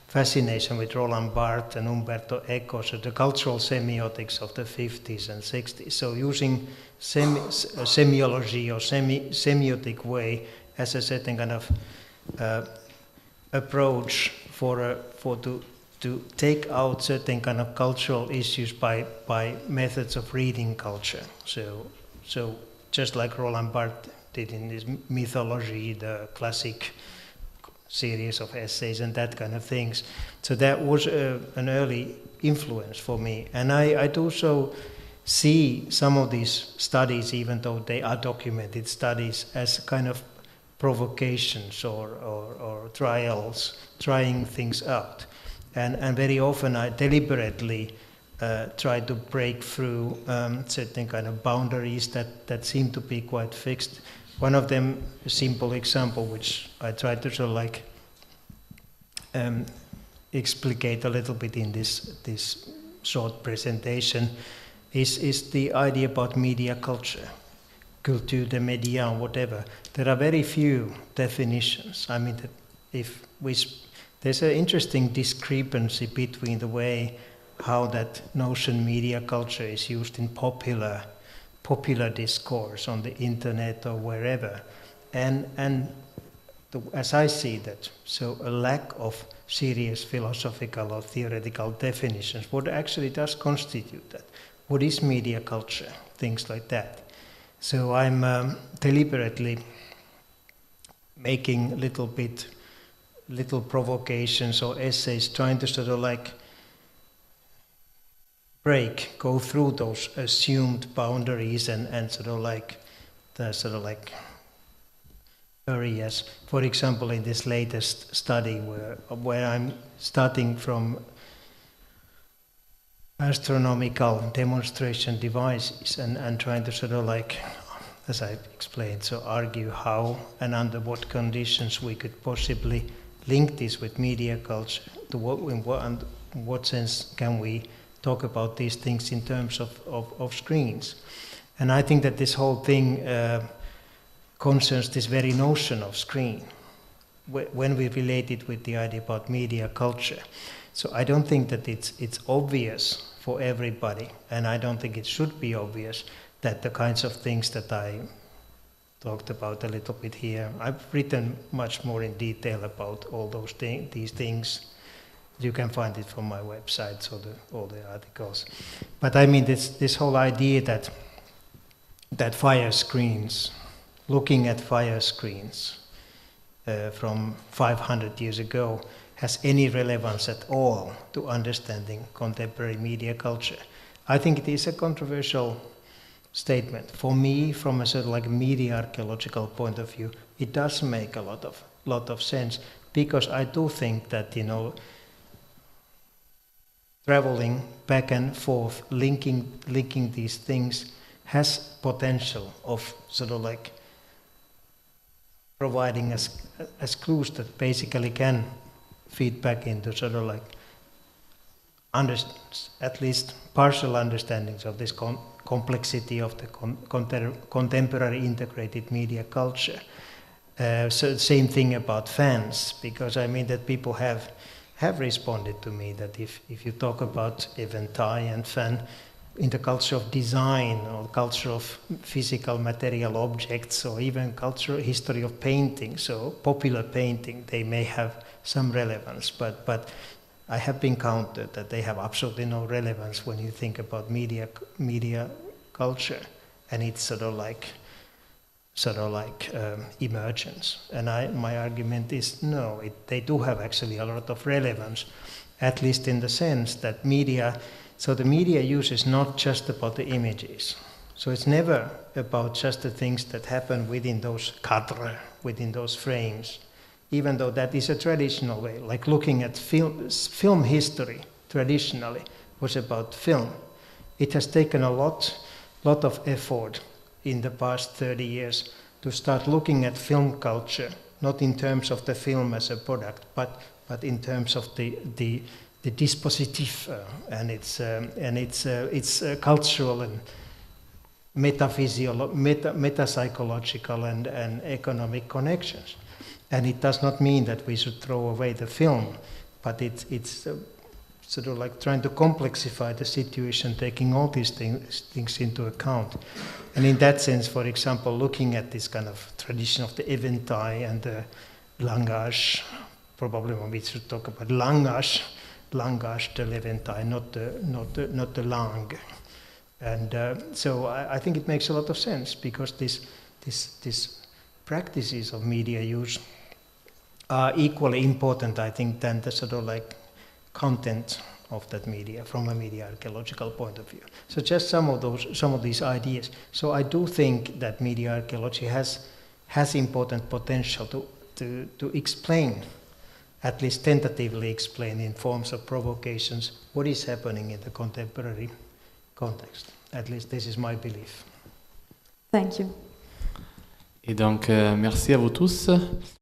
fascination with Roland Barthes and Umberto Eco, so the cultural semiotics of the 50s and 60s. So using semiology or semiotic way as a certain kind of approach to take out certain kind of cultural issues by methods of reading culture. So just like Roland Barthes did in his mythology, the classic series of essays and that kind of things. So that was an early influence for me. And I also see some of these studies, even though they are documented studies, as kind of provocations or trials, trying things out. And very often I deliberately try to break through certain kind of boundaries that seem to be quite fixed. One of them, a simple example, which I try to sort of like explicate a little bit in this short presentation, is the idea about media culture, culture de média, whatever. There are very few definitions. I mean, there's an interesting discrepancy between the way how that notion media culture is used in popular discourse on the internet or wherever, and as I see that, so a lack of serious philosophical or theoretical definitions, what actually does constitute that? What is media culture? Things like that. So I'm deliberately making little provocations or essays, trying to sort of like go through those assumed boundaries and sort of like areas. For example, in this latest study where I'm starting from astronomical demonstration devices and trying to sort of like, as I explained, so argue how and under what conditions we could possibly link this with media culture. In what sense can we talk about these things in terms of screens? And I think that this whole thing concerns this very notion of screen when we relate it with the idea about media culture. So I don't think that it's obvious for everybody, and I don't think it should be obvious that the kinds of things that I talked about a little bit here, I've written much more in detail about all these things. You can find it from my website, so all the articles. But I mean, this whole idea that fire screens, looking at fire screens from 500 years ago, has any relevance at all to understanding contemporary media culture. I think it is a controversial statement. For me, from a sort of like media archaeological point of view, it does make a lot of sense, because I do think that, you know, traveling back and forth, linking these things has potential of sort of like providing as clues that basically can feed back into sort of like at least partial understandings of this complexity of the contemporary integrated media culture. So same thing about fans, because I mean that people have responded to me that if you talk about eventai and fan in the culture of design or culture of physical material objects or even cultural history of painting, so popular painting, they may have some relevance, but I have been counted that they have absolutely no relevance when you think about media culture, and it's sort of like emergence. And my argument is no, they do have actually a lot of relevance, at least in the sense that the media use is not just about the images. So it's never about just the things that happen within those cadres, within those frames, even though that is a traditional way. Like looking at film history traditionally was about film. It has taken a lot of effort in the past 30 years to start looking at film culture, not in terms of the film as a product, but in terms of the dispositif and its cultural and metapsychological and economic connections. And it does not mean that we should throw away the film, but it's sort of like trying to complexify the situation, taking all these things into account. And in that sense, for example, looking at this kind of tradition of the eventai and the langage, probably when we should talk about langage de l'eventai, not the langue. And so I think it makes a lot of sense, because this practices of media use are equally important, I think, than the sort of like content of that media from a media archaeological point of view. So just some of these ideas. So I do think that media archaeology has important potential to explain, at least tentatively explain in forms of provocations, what is happening in the contemporary context. At least this is my belief. Thank you. Et donc, merci à vous tous.